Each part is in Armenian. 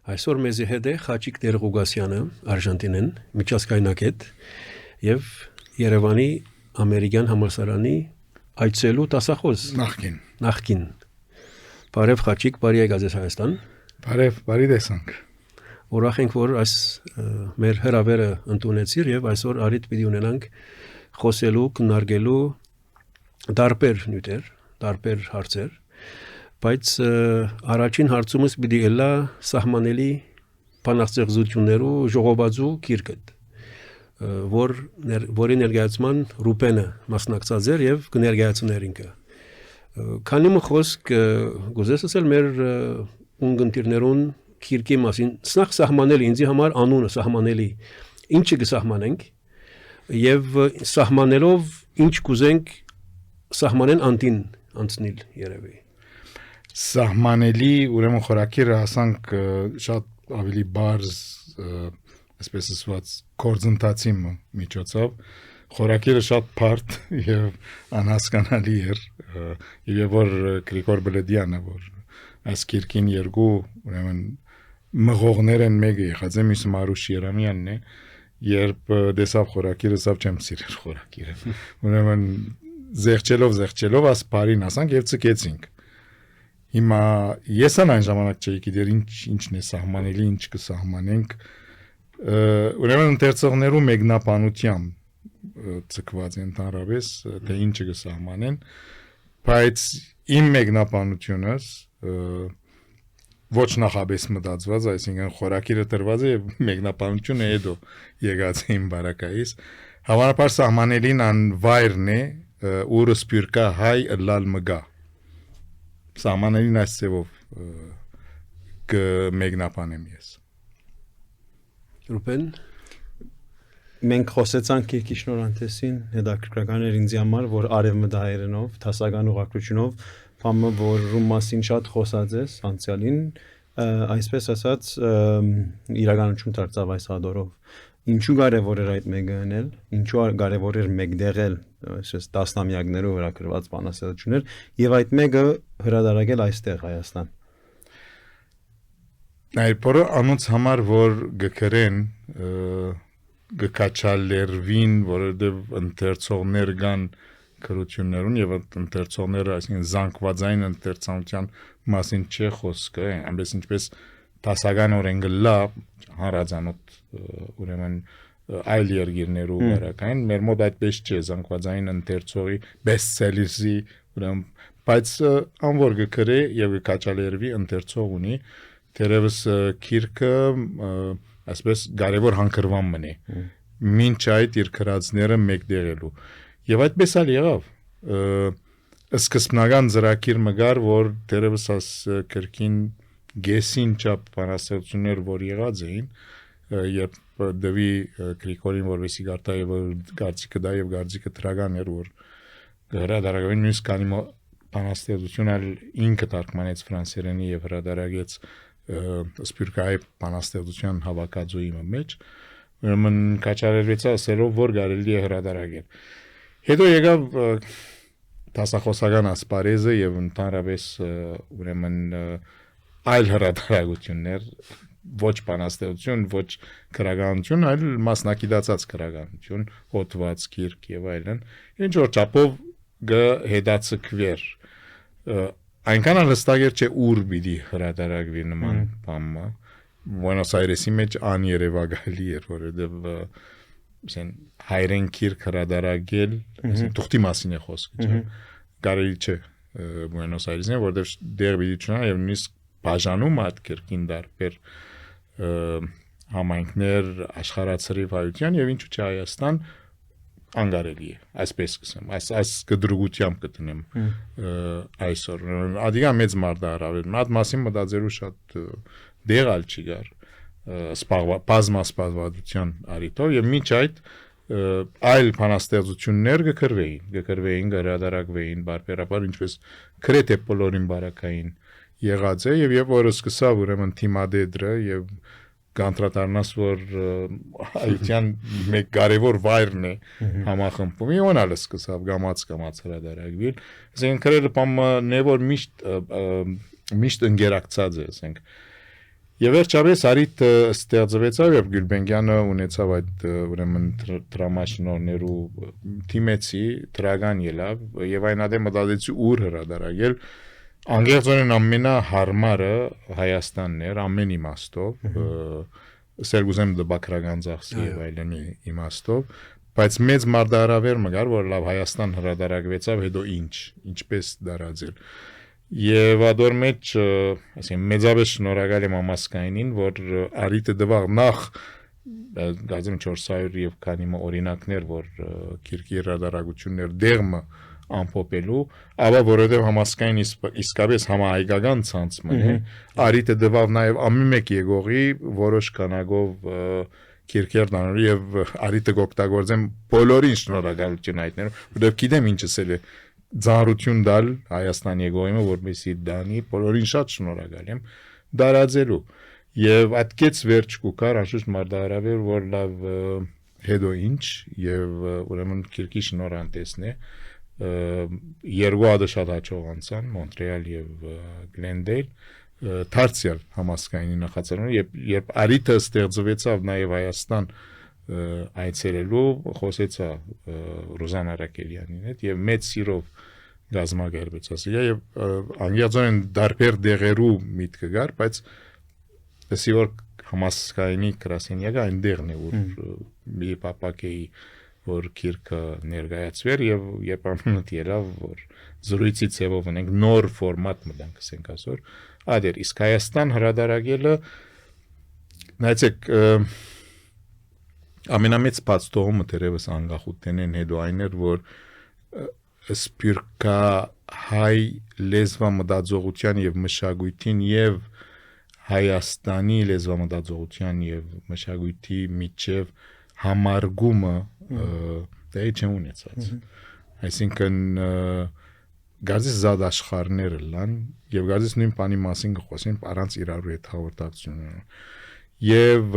Այսօր մեզի հետ է Խաչիկ Տեր-Ղուգասյանը, Արժանտինեն, միջազգայնակետ եւ Երևանի ամերիկյան համալսարանի այցելու տասախոս նախկին Բարև Խաչիկ, բարի եկած ես Հայաստան։ Բարի տեսանք։ Ուրախ ենք, որ այս մեր հրավերը ընդունեցիր եւ այսօր արիդ պիտի ունենանք խոսելու, քննարկելու տարբեր նյութեր, տարբեր հարցեր, բայց առաջին հարցումս պիտի ելա սահմանելի բանաստեղծություններու ժողովածու գիրքը, որի ներկայացման Ռուբենը մասնակցած էր եւ կներկայացներ ինքը։ Քանի խոսք գուզես ասել մեր ունգընտիրներուն քիրքի մասին, սնախ սահմանելի ինձի համար անունը սահմանելի, ինչը կսահմանենք եւ սահմանելով ինչ կուզենք սահմանեն անտին անցնել երևի։ Սահմանելի ուրեմն խորակիրը հասանք շատ ավելի բարձ, այսպես ասած, կորձընթացի միջոցով խորակիրը շատ բարդ եւ անհասկանալի էր եւ որ Գրիգոր Բլեդյանը որ այս քիրքին երկու ուրեմն մղողներ են մեկը եղած է մյուս Մարուշ Երամյանն է երբ դեսավ խորակիրը սավ չեմ սիրել խորակիրը ուրեմն զեղչելով աս բարին ասանք եւ ցկեցինք հիմա ես այն ժամանակ չէի գիտեր ինչն է սահմանելի ինչ կսահմանենք ուրեմն ընթերցողներու մեկնաբանությամբ ցկված են ընդհանրապես թե ինչը կսահմանեն բայց իմ մեկնաբանությունս ոչ նախաբես մտածված, այսինքն խորակիրը տրված է եւ մեկնաբանությունը հետո եկած է իմ բարակայից հավանաբար սահմանելին անվայրն է ուրը սպյուրկա հայ լալ մգա սահմանելին այս ծևով կմեկնաբանեմ ես Ռուբեն մենք խոսեցանք քիչ նոր անտեսին հետաքրքրական էր ինձ համար որ արևմտահայերենով դասական ուղղակրությունով Փամը որ ռում մասին շատ խոսած ես անցյալին այսպես ասած իրականություն դարձավ այս հադորով ինչու կարևոր էր այդ մեկը անել ինչու կարևոր էր մեկդեղել այսպես տասնամյակներով վրա գրված բանաստեղծություններ եւ այդ մեկը հրադարակել այստեղ Հայաստան Այլ որը անոնց համար որ գկրեն գկաչալերվին որովհետեւ ընթերցողներ կան քրություններուն եւ ընթերցողները այսինքն զանգվածային ընթերցանության մասին չէ խոսքը այնպես ինչպես դասական օրենգլա հարազանոտ ուրեմն այլ երկիրներու բարակային մեր մոտ այդպես չէ զանգվածային ընթերցողի բեսթսելերի ուրեմն բայց անոր գկրե եւ գկաչալերվի ընթերցող ունի դերևս քիրքը այսպես կարևոր հանգրվան մնի մինչ այդ իր քրածները մեկդեղելու Եվ այդպես էլ եղավ, սկզբնական ծրագիր մգար, որ դերևս աս կրկին գեսին չափ բանաստեղծություններ, որ եղած էին, երբ դվի Գրիգորին որվեսի գարտա եւ գարցիկը դա եւ գարցիկը տրական էր, որ հրադարագային նույնիսկ կանի բանաստեղծություն էլ ինքը թարգմանեց ֆրանսերենի եւ հրադարագեց սպյուրկայի բանաստեղծության հավաքածուի մեջ, ուրեմն կաչարերվեց ասելով, որ կարելի է հրադարագել Հետո եկավ դասախոսական ասպարեզը եւ ընդհանրապես ուրեմն այլ հրատարակություններ ոչ բանաստեղծություն, ոչ քրագանություն, այլ մասնակցած քրագանություն, հոդված, գիրք եւ այլն։ Ինչ որ չափով գհետացկվեր այնքան հստակ չէ ուր պիտի հրատարակվի նման բանը։ Բուենոս Այրեսի մեջ աներևակայելի էր, որովհետեւ Sen հայրեն քիրք հրադարագել, թուղթի մասին է խոսքը, չէ։ Կարելի չէ Բուենոս Այրեսին, որտեղ դեր բիդիչնա եւ նույնիսկ բաժանում այդ քիրքին դարբեր համայնքներ աշխարհացրիվ հայության եւ ինչու՞ չէ Հայաստան անգարելի է, այսպես կսեմ, այս կդրուգությամբ կտնեմ այսօր։ Ադիգա մեծ մարդահրավեր, այդ մասին մտածելու շատ դեղալ չի գար բազմասպասվածության արիտով եւ միջ այդ այլ բանաստեղծություններ գկրվեին, հրադարակվեին բարբերաբար ինչպես քրեթե բոլորին բարակային եղած է եւ որը սկսավ ուրեմն թիմադեդրը եւ կանտրատարնաս որ այդյան մեկ կարևոր վայրն է համախմբում իոնալ սկսավ գամած հրադարակվել ասենք քրերը բամը նեվոր միշտ ընկերակցած է ասենք Եվ վերջապես արիտ ստեղծվեցավ եւ Գյուլբենկյանը ունեցավ այդ ուրեմն դրամաշնորներու թիմեցի դրական ելավ եւ այն ադե մտածեցի ուր հրադարագել անգերձորեն ամենահարմարը Հայաստանն էր ամեն իմաստով սերգուզեմ դբակրական ծախսի եւ այլն իմաստով բայց մեծ մարդահրավեր մգար որ լավ Հայաստան հրադարագվեցավ հետո ինչպես դարածել Եվ ադոր մեջ, ասեմ, մեծապես շնորհակալ եմ Ամասկայինին, որ արիտը դվաղ նախ գազեմ 400 եւ քանի օրինակներ, որ քիրքի հրադարագություններ դեղմը ամփոփելու, ապա որովհետեւ Ամասկային իսկապես համահայկական ցանցմն է, արիտը դվաղ նաեւ ամեն մեկ եկողի որոշ քանակով քիրքեր դանալու եւ արիտը գոկտագործեմ բոլորին շնորհակալություն հայտնել, որովհետեւ գիտեմ ինչս է Ձանրություն դալ Հայաստանի եկողիմը որպեսի դանի բոլորին շատ շնորհակալ եմ դարածելու եւ այդքեց վերջ կուկար անշուշտ մարդահրավեր որ լավ հետո ինչ եւ ուրեմն քիրքի շնորհանդեսն է երկու հատ շատ հաջող անցան Մոնտրեալ եւ Գլենդեյլ դարձյալ համասկայնի նախաձեռնությունը երբ արիտը ստեղծվեցավ նաեւ Հայաստան այցելելու խոսեցա Ռուզանա Ռակելյանին հետ եւ մեծ սիրով գազմագերբեց ասիա եւ անգերձորեն դարբեր դեղերու միտքը գար բայց դասի որ համասկայնի կրասենյակը այնտեղն է որ մի պապակեի որ քիրքը ներկայացվեր եւ երբ ամենուր ելավ որ զրույցի ցևով ունենք նոր ֆորմատ մտանք ասենք այսօր ադեր իսկ Հայաստան հրադարագելը նայեցեք ամենամեծ բացթողումը դերևս անկախութեն են հետո այն էր որ սպիրկա հայ լեզվամտածողության եւ մշակույթին եւ Հայաստանի լեզվամտածողության եւ մշակույթի միջև համարգումը դե չեն ունեցած այսինքն գազից զատ աշխարհները լան եւ գազից նույն բանի մասին կխոսեն առանց իրարու հետ հաղորդակցություն Եվ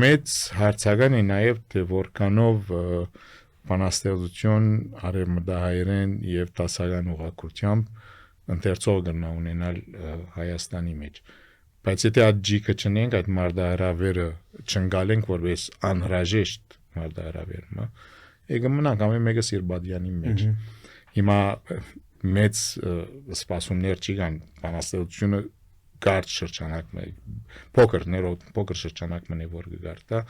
մեծ հարցական է նաև թե որքանով բանաստեղծություն արևմտահայերեն եւ դասական ուղղակությամբ ընթերցող կնա ունենալ Հայաստանի մեջ բայց եթե այդ ջիկը չնենք այդ մարդահրավերը չընկալենք որպես անհրաժեշտ մարդահրավեր եկը մնանք ամեն մեկը Սիրբադյանի մեջ հիմա մեծ սպասումներ չի կան բանաստեղծությունը Կարճ շրջանակ փոքր շրջանակ մնե որ գարտա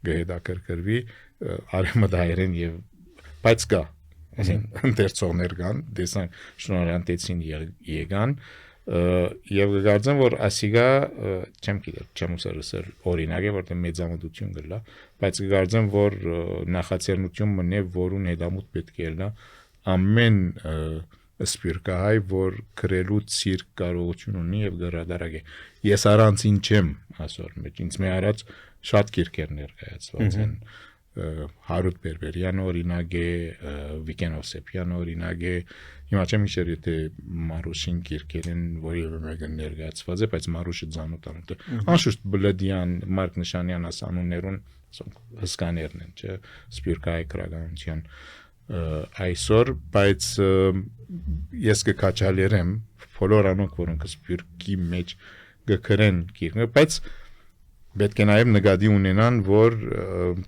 գեհդակրկրվի արեմդայերեն եւ բայց կա այսինքն ընթերցողներ կան դեսան շնորհանդեցին եկան եւ գարձեմ որ ասիգա չեմ գիտեր չեմ ուսերսել օրինակ է որտեղ մեծամտություն գլա բայց գարձեմ որ նախաձեռնություն մնե որուն հետամուտ պետք է լա ամեն սպիրկահայ որ գրելու ցիրկ կարողություն ունի եւ գրադարագե ես առանցին չեմ այսօր մեջ ինձ մի արած շատ քիրքեր ներկայացված են Հարութ Բերբերյան օրինակ է Վիկեն Օսեփյան օրինակ է հիմա չեմ հիշեր եթե Մարուշին քիրքերեն որևէ մեկը ներկայացված է բայց Մարուշը ցանոթանոթ է անշուշտ Բլադյան Մարկ Նշանյան ասանուններուն հսկաներն են չէ սպիրկահայ քրագանության այսօր բայց ես կկաչալերեմ բոլոր անոնք որոնք սպիրկի մեջ գկրեն քիրքը բայց պետք է նաև նկատի ունենան որ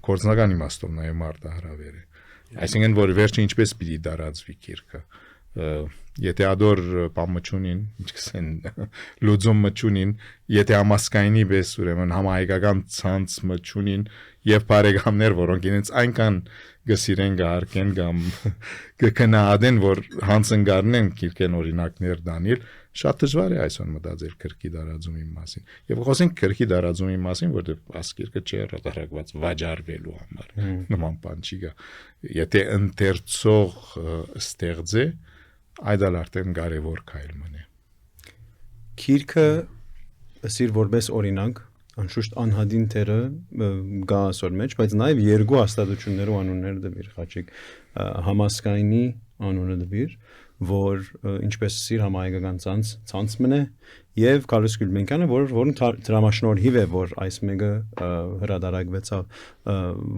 կորձնական իմաստով նաև մարդահրավեր է այսինքն որ վերջը ինչպես պիտի դարածվի քիրքը եթե ադոր պամչունին ինչքան լուծում մչունին եթե ամասկայինի բես ուրեմն համահայկական ցանց մչունին եւ բարեկամներ որոնք ինձ այնքան գսիրեն գարկեն կամ կքնահատեն որ հանցնգարնեն քիրքեն օրինակներ դանել շատ դժվար է այսօր մտածել քրքի դարածումի մասին եւ խոսենք քրքի դարածումի մասին որտեղ ասկիրքը չի հրատարակված վաճառվելու համար նման բան չի գա եթե ընթերցող ստեղծե այդ արդեն կարևոր քայլ մնե քիրքը ասիր որպես օրինակ անշուշտ անհադին թերը գա ասոր մեջ բայց նաև երկու հաստատություններու անուններ դվիր խաչիկ համասկայնի անունը դվիր որ ինչպես սիր համահայկական ցանց մնե եւ Կարլոս Գյուլբենկյանը որն դրամաշնորհիվ է որ այս մեկը հրադարագվեցավ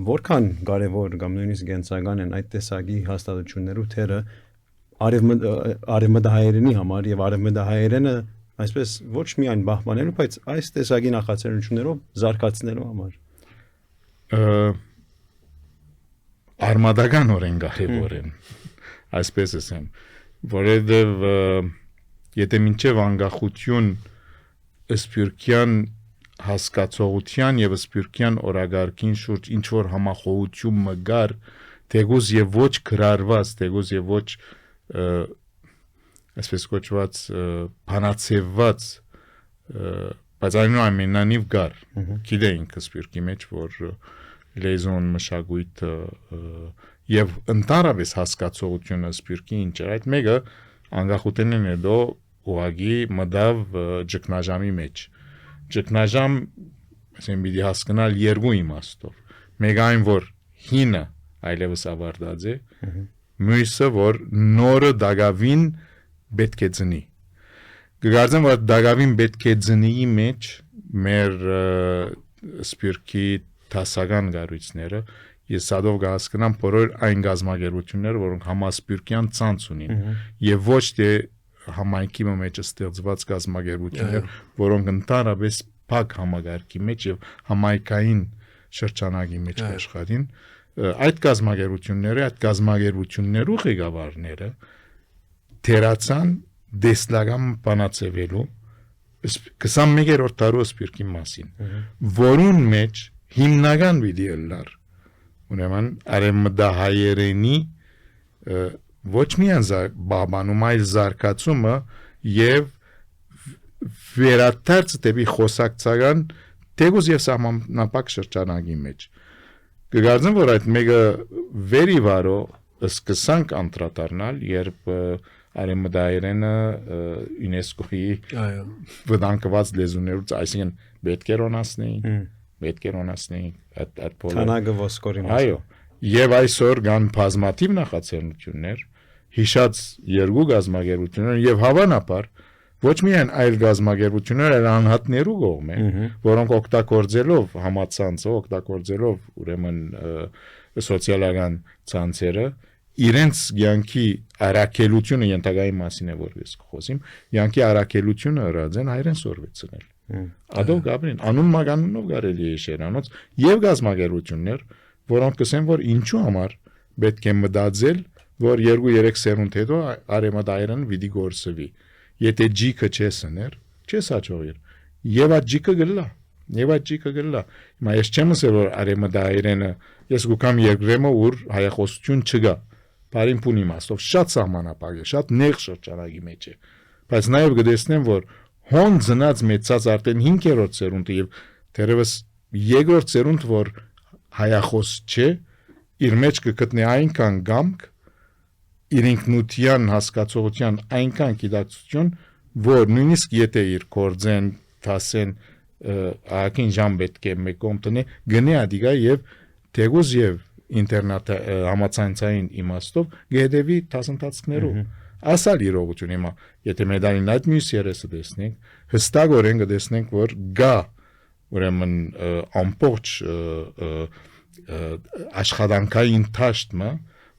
որքան կարևոր կամ նույնիսկ գենցական են այդ տեսակի հաստատություններու թերը արևմտահայերենի համար եւ արևմտահայերենը այսպես ոչ միայն բահմանելու, բայց այս տեսակի նախաձեռնություններով զարգացնելու համար։ Արմատականորեն կարևոր են, այսպես ասեմ, որովհետև եթե մինչև անկախություն սփյուռքյան հասկացողության եւ սփյուռքյան օրագարկին շուրջ ինչ որ համախոհություն մգար, թեգուզ եւ ոչ գրարված, թեգուզ եւ ոչ այսպես կոչված բանացեված, բայց այնուամենայնիվ գար, գիտեինք սփյուռքի մեջ, որ լեզուն մշակույթը եւ ընդհանրապես հասկացողությունը սփյուռքի ինչ էր, այդ մեկը անկախությունն է դո ուղագի մտավ ճգնաժամի մեջ։ Ճգնաժամ, ասեմ, պիտի հասկանալ երկու իմաստով։ Մեկը այն, որ հինը այլևս ավարտած է, մյուսը, որ նորը դակավին պետք է ծնի։ Կգարձեմ, որ դակավին պետք է ծնիի մեջ մեր սփյուռքի դասական գառույցները ես սադով կհասկանամ բոլոր այն գազագերությունները, որոնք համասփյուռքյան ցանց ունին, եւ ոչ թե համայնքի մեջ ստեղծված գազագերություններ, որոնք ընդհանրապես փակ համագարկի մեջ եւ համայնքային շրջանակի մեջ աշխատին, այդ գազագերությունները, այդ գազագերություններու ղեկավարները թերացան դեսլագամ բանացվելու 21-րդ դարու սփյուռքի մասին, որուն մեջ հիմնական վիդեոլար ուրեմն արեմդահայերենի ոչ միայն բաբանում այլ զարգացումը եւ վերադարձ դեպի խոսակցական թեգուզ եւ սահմանապակ շրջանակի մեջ կգարձեմ որ այդ մեկը վերիվարո սկսանք անդրադառնալ երբ արեմդահայերենը ՅՈՒՆԵՍԿՕ-ի վտանգված լեզուներուց այսինքն պետք է ոնասնեին այդ Թանագը ոսկորի մասին։ Այո, եւ այսօր կան բազմաթիվ նախաձեռնություններ, հիշած երկու գազագերություններ եւ հավանաբար ոչ միայն այլ գազագերություններ, այլ անհատներու կողմ են, որոնք օգտագործելով համացանցը, օգտագործելով ուրեմն սոցիալական ցանցերը իրենց յանքի արակելությունը ենթակայի մասին է որ ես խոսիմ, յանքի արակելությունը հրաձեն հայրեն սորվեցնել։ Ադով Գաբրին անուն մագանունով կարելի է շերանոց եւ գազագերություններ, որոնք կսեն որ ինչու համար պետք է մտածել, որ 2-3 սերունդ հետո արեմադայրեն վիդի գործվի։ Եթե ջիկը չեսներ, չես հաջողիր։ Եվ այդ ջիկը գլա։ Հիմա ես չեմ ասել որ արեմադայրենը ես գուկամ երկրեմը ուր հայախոսություն չկա։ Բարին փուն իմաստով շատ սահմանապակ է, շատ նեղ շրջանագի մեջ է։ Բայց նաեւ կտեսնեմ որ հոն ծնած մեծած արդեն 5-րդ սերունդը եւ դերևս 2-րդ սերունդ որ հայախոս չէ, իր մեջ կգտնի այնքան գամք, իր ինքնության հասկացողության այնքան գիտակցություն, որ նույնիսկ եթե իր կորձեն, դասեն, ակին ժամ պետք է մեկում տնի, գնի ադիգա եւ թեգուզ եւ ինտերնետ համացանցային իմաստով գեդեվի դասընթացներով ասալ իրողություն հիմա եթե մեդալին այդ մյուս երեսը տեսնենք հստակորեն կտեսնենք որ գա ուրեմն ամբողջ աշխատանքային թաշտը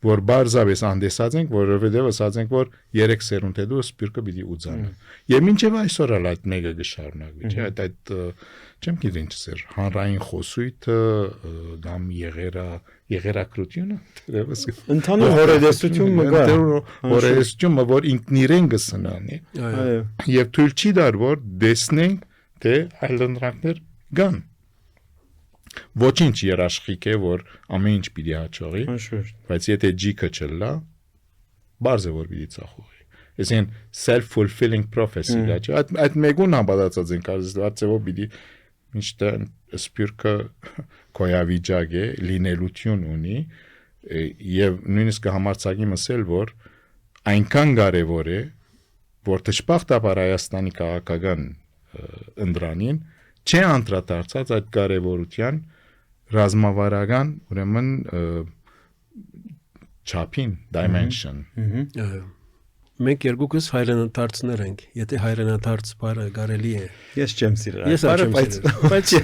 որ բարձավես անդեսած ենք որովհետև ասած ենք որ 3 սերունդ հետո սպիրկը պիտի ուզանա եւ մինչեւ այսօր էլ այդ մեկը կշարունակվի չէ այդ չեմ գիտի ինչ էր հանրային խոսույթը կամ եղերակրությունը դերևս ընդհանուր հորեդեսություն մգա հորեդեսությունը որ ինքն իրեն կսնանի այո եւ թույլ չի դար որ դեսնենք թե այլընտրանքներ կան ոչինչ երաշխիք է որ ամեն ինչ պիտի հաջողի բայց եթե ջիկը չլա բարձ է որ պիտի ծախողի այսին self-fulfilling prophecy գաչ այդ մեկուն համբացած են կարծես պիտի միշտ սպիրկը կոյավիճակ է լինելություն ունի եւ նույնիսկ համարցակի մսել որ այնքան կարեւոր է որ դժբախտաբար Հայաստանի քաղաքական ընդրանին չէ անդրադարձած այդ կարևորության ռազմավարական ուրեմն չափին dimension մենք երկուքս հայրենադարձներ ենք եթե հայրենադարձ բառը կարելի է ես չեմ սիրել ես բայց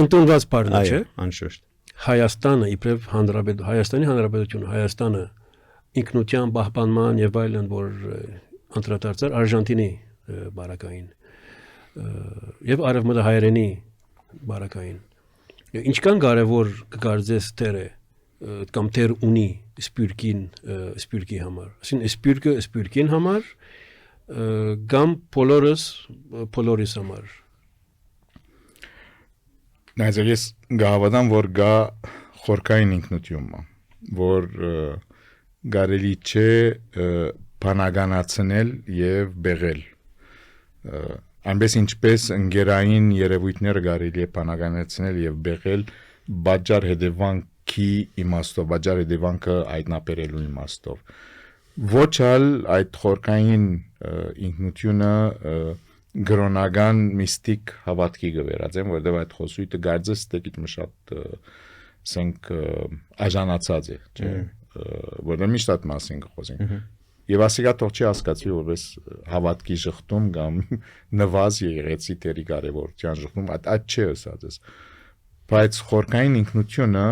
ընդունված բառն է չէ անշուշտ Հայաստանը իբրև Հայաստանի Հանրապետությունը Հայաստանը ինքնության պահպանման եւ այլն որ անդրադարձար Արժանտինի բարակային եւ արևմտահայերենի բարակային ինչքան կարևոր կգարձես դերը կամ դեր ունի սպյուրքի համար այսինքն սպյուրքին համար կամ բոլորիս համար նայես գավադան որ գա խորքային ինքնություն որ կարելի չէ բանականացնել եւ բեղել այնպես ինչպես ընկերային երևույթները կարելի է բանականացնել եւ բեղել բաժար հետևանքի իմաստով բաժար հետևանքը այտնաբերելու իմաստով ոչ ալ այդ խորքային ինքնությունը գրոնական միստիկ հավատքի գվերածեմ որտեղ այդ խոսույթը գարձես տեկիտ մշատ սենք աժանացած է չէ որտեղ միշտ այդ մասին խոսենք եւ ասիկա թող չի հասկացվի որպես հավատքի շղթում կամ նվազ եղեցի տերի կարևորության շղթում այդ չէ ասածս բայց խորքային ինքնությունը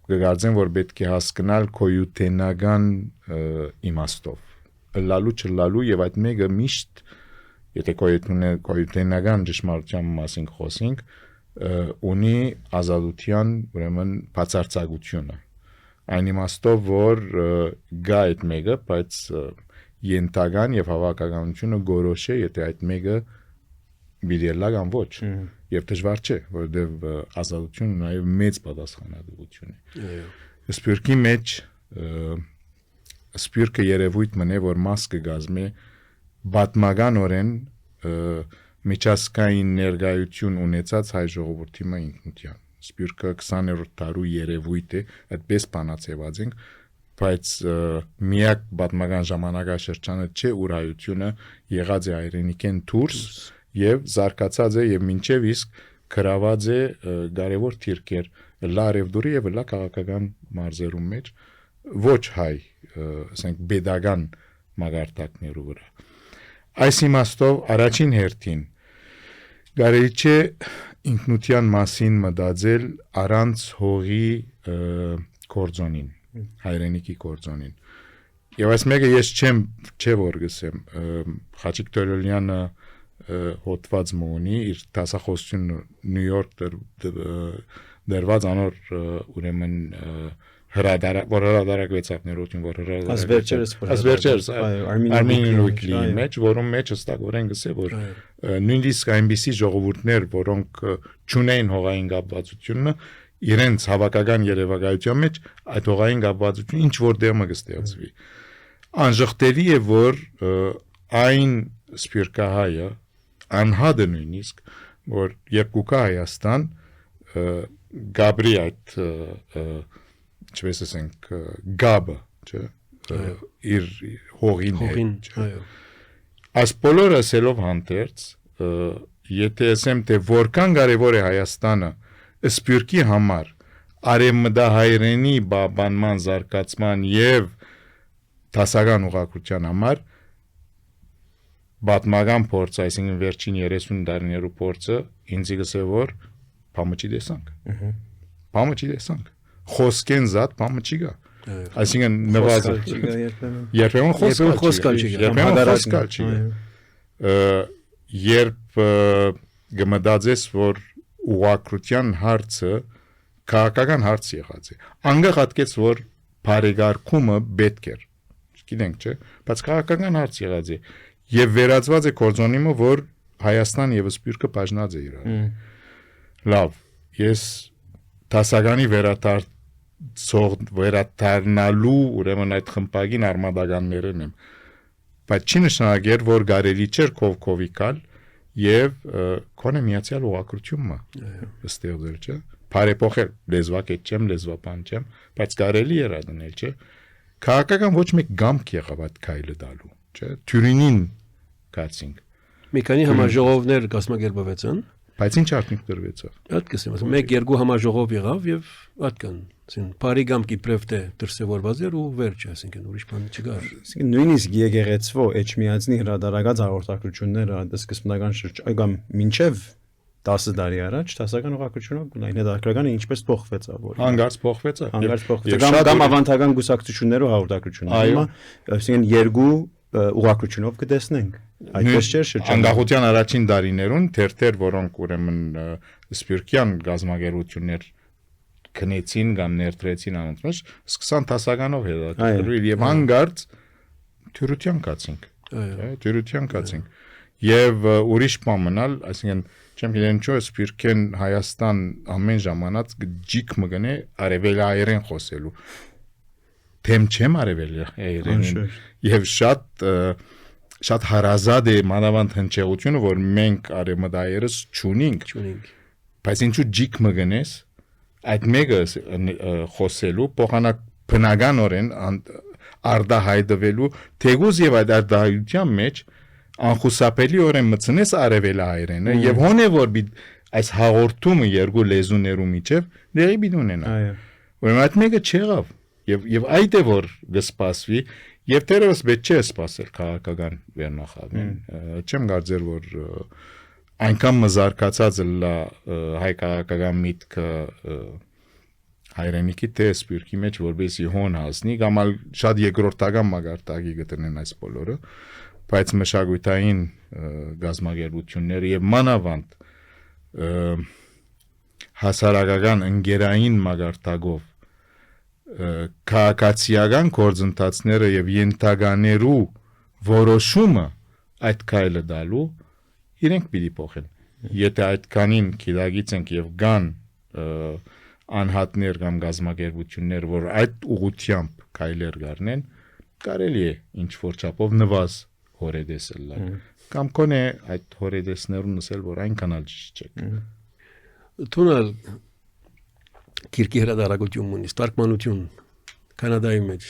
կգարձեմ որ պետք է հասկանալ կոյութենական իմաստով լալու չլալու եւ այդ մեկը միշտ եթե կոյութենական ճշմարտության մասին խոսենք ունի ազատության ուրեմն բացարձակությունը այն իմաստով որ գա այդ մեկը բայց յենթական եւ հավաքականությունը գորոշ է եթե այդ մեկը բիդելա կամ ոչ եւ դժվար չէ որովհետեւ ազատությունը նաեւ մեծ պատասխանատվություն է սպյուրքի մեջ սպյուրքը երևույթ մնե որ մաս կգազմի բատմականորեն միջազգային ներկայություն ունեցած հայ ժողովրդի ինքնության սպյուրքը 20-րդ դարու երևույթ է այդպես բանացեված ենք բայց միակ պատմական ժամանակաշրջանը չէ ուր հայությունը եղած է հայրենիքեն դուրս եւ զարգացած է եւ մինչեւ իսկ գրաված է կարևոր թիրքեր լա արևդուրի եւ լա քաղաքական մարզերում մեջ ոչ հայ ասենք pedagogan մագարտակներու վրա այս իմաստով առաջին հերթին կարելի չէ ինքնության մասին մտածել առանց հողի կորձոնին հայրենիքի կորձոնին եւ այս մեկը ես չէ որ գսեմ Խաչիկ Տորոլյանը հոտված մոնի իր դասախոսությունը Նյու Յորք դրված անոր ուրեմն հրադարակվեցավ ներողություն որ հրադարակվեցավ Armenian Weekly մեջ որում մեջ հստակորեն գսե որ նույնիսկ այնպիսի ժողովուրդներ որոնք չունեն հողային կապվածությունը իրենց հավաքական երևակայության մեջ այդ հողային կապվածությունը ինչ որ դերմը կստեղծվի անժխտելի է որ այն սպյուրքահայը անհատը նույնիսկ որ երբ կուկա Հայաստան Գաբրի այդ չպես ասենք գաբը չէ իր հողին այո այս բոլորը սելով հանդերձ եթե ասեմ թե որքան կարևոր է Հայաստանը սպյուրքի համար արևմտահայերենի բանման զարգացման եւ դասական ուղղակցության համար պատմական փորձ այսինքն վերջին 30 տարիներու փորձը ինձ գսե որ փամճի տեսանք խոսքեն զատ փամը չի գա այսինքն նվազը երբեմն խոսքալ չի երբ գմդածես որ ուղակրության հարցը քաղաքական հարց եղած է անգախ հատկեց որ բարեկարգումը պետք էր գիտենք չէ բայց քաղաքական հարց եղած է եւ վերածված է կորձոնիմը որ Հայաստան եւ Սպյուրքը բաժնած է իրար լավ ես դասականի վերադառնալու ուրեմն այդ խմբագին արմադականներն եմ բայց չի նշանակեր որ կարելի չէր կովկովիկալ եւ կոնե միացյալ ուղղակրությունը ստեղծել չէ բարեփոխել լեզվակետ չեմ լեզվապան չեմ բայց կարելի էր դնել չէ քաղաքական ոչ մեկ գամք եղավ այդ քայլը դալու չէ Թյուրինին կացինք մի քանի համաժողովներ կազմակերպվեցան բայց ինչ արդյունք դրվեցավ այդքան ասեմ 1-2 համաժողով եղավ եւ այդքան ասեն բարի գամքի պրեվտե դրսևորված էր ու վերջ ասենքն ուրիշ բան չկար ասենքն նույնիսկ եկեղեցվո Էջմիածնի հրադարակած հաղորդակցությունները սկզբնական շրջան մինչեւ 10 տարի առաջ դասական ուղղակցությունով գնային հետաքրքրական ինչպես փոխվեցավ որ հանգարց փոխվեցավ կամ ավանդական գուսակցություններով հաղորդակցությունները հիմա այսինքն երկու ուղղակությունով կտեսնենք։ Այդպես չէր շրջանը։ Անկախության առաջին տարիներուն թերթեր, որոնք ուրեմն սփյուռքյան գազագերություններ քնեցին կամ ներդրեցին անոնց մեջ, սկսան տասականով հետաքրքրվել եւ հանգարց թյուրության կացինք։ Թյուրության կացինք։ Եվ ուրիշ բան մնալ, այսինքն չեմ գիտեն ինչ սփյուռքեն Հայաստան ամեն ժամանակ ջիկ մգնե արևելայերեն խոսելու։ Թեմ չեմ արևելայերեն եւ շատ հարազատ է մանավանդ հնչեղությունը, որ մենք արևմտայերս չունենք, բայց ինչու ջիկ մգնես այդ մեկը խոսելու փոխանակ բնականորեն արդահայտվելու թեգուզ եւ այդ արդահայտության մեջ անխուսափելիորեն մցնես արևելայերենը եւ հոնե որ այս հաղորդումը երկու լեզուներու միջև դերի բիդ ունենա ուրեմն այդ մեկը չեղավ եւ այդ է որ գսպասվի եւ դերևս պետք չէ սպասել քաղաքական վերնախավին չեմ կարծեր որ այնքան մզարկացած լա հայ քաղաքական միտքը հայրենիքի թե սփյուռքի մեջ որբեսի հոն հասնի կամ շատ երկրորդական մագարտակի գտնեն այս բոլորը բայց մշակութային գազագերությունները եւ մանավանդ հասարակական ընկերային մագարտակով քաղաքացիական գործընթացները եւ ենթականերու որոշումը այդ քայլը դալու իրենք պիտի փոխեն եթե այդքանին քիդագից ենք եւ կան անհատներ կամ գազագերություններ որ այդ ուղությամբ քայլեր գարնեն կարելի է ինչ որ չափով նվազ հորեդեսել կամ կոնե այդ հորեդեսներուն ասել որ այնքան էլ չեք Թունալ Կիրկի հրադարագություն ունի, թարգմանություն Կանադայի մեջ։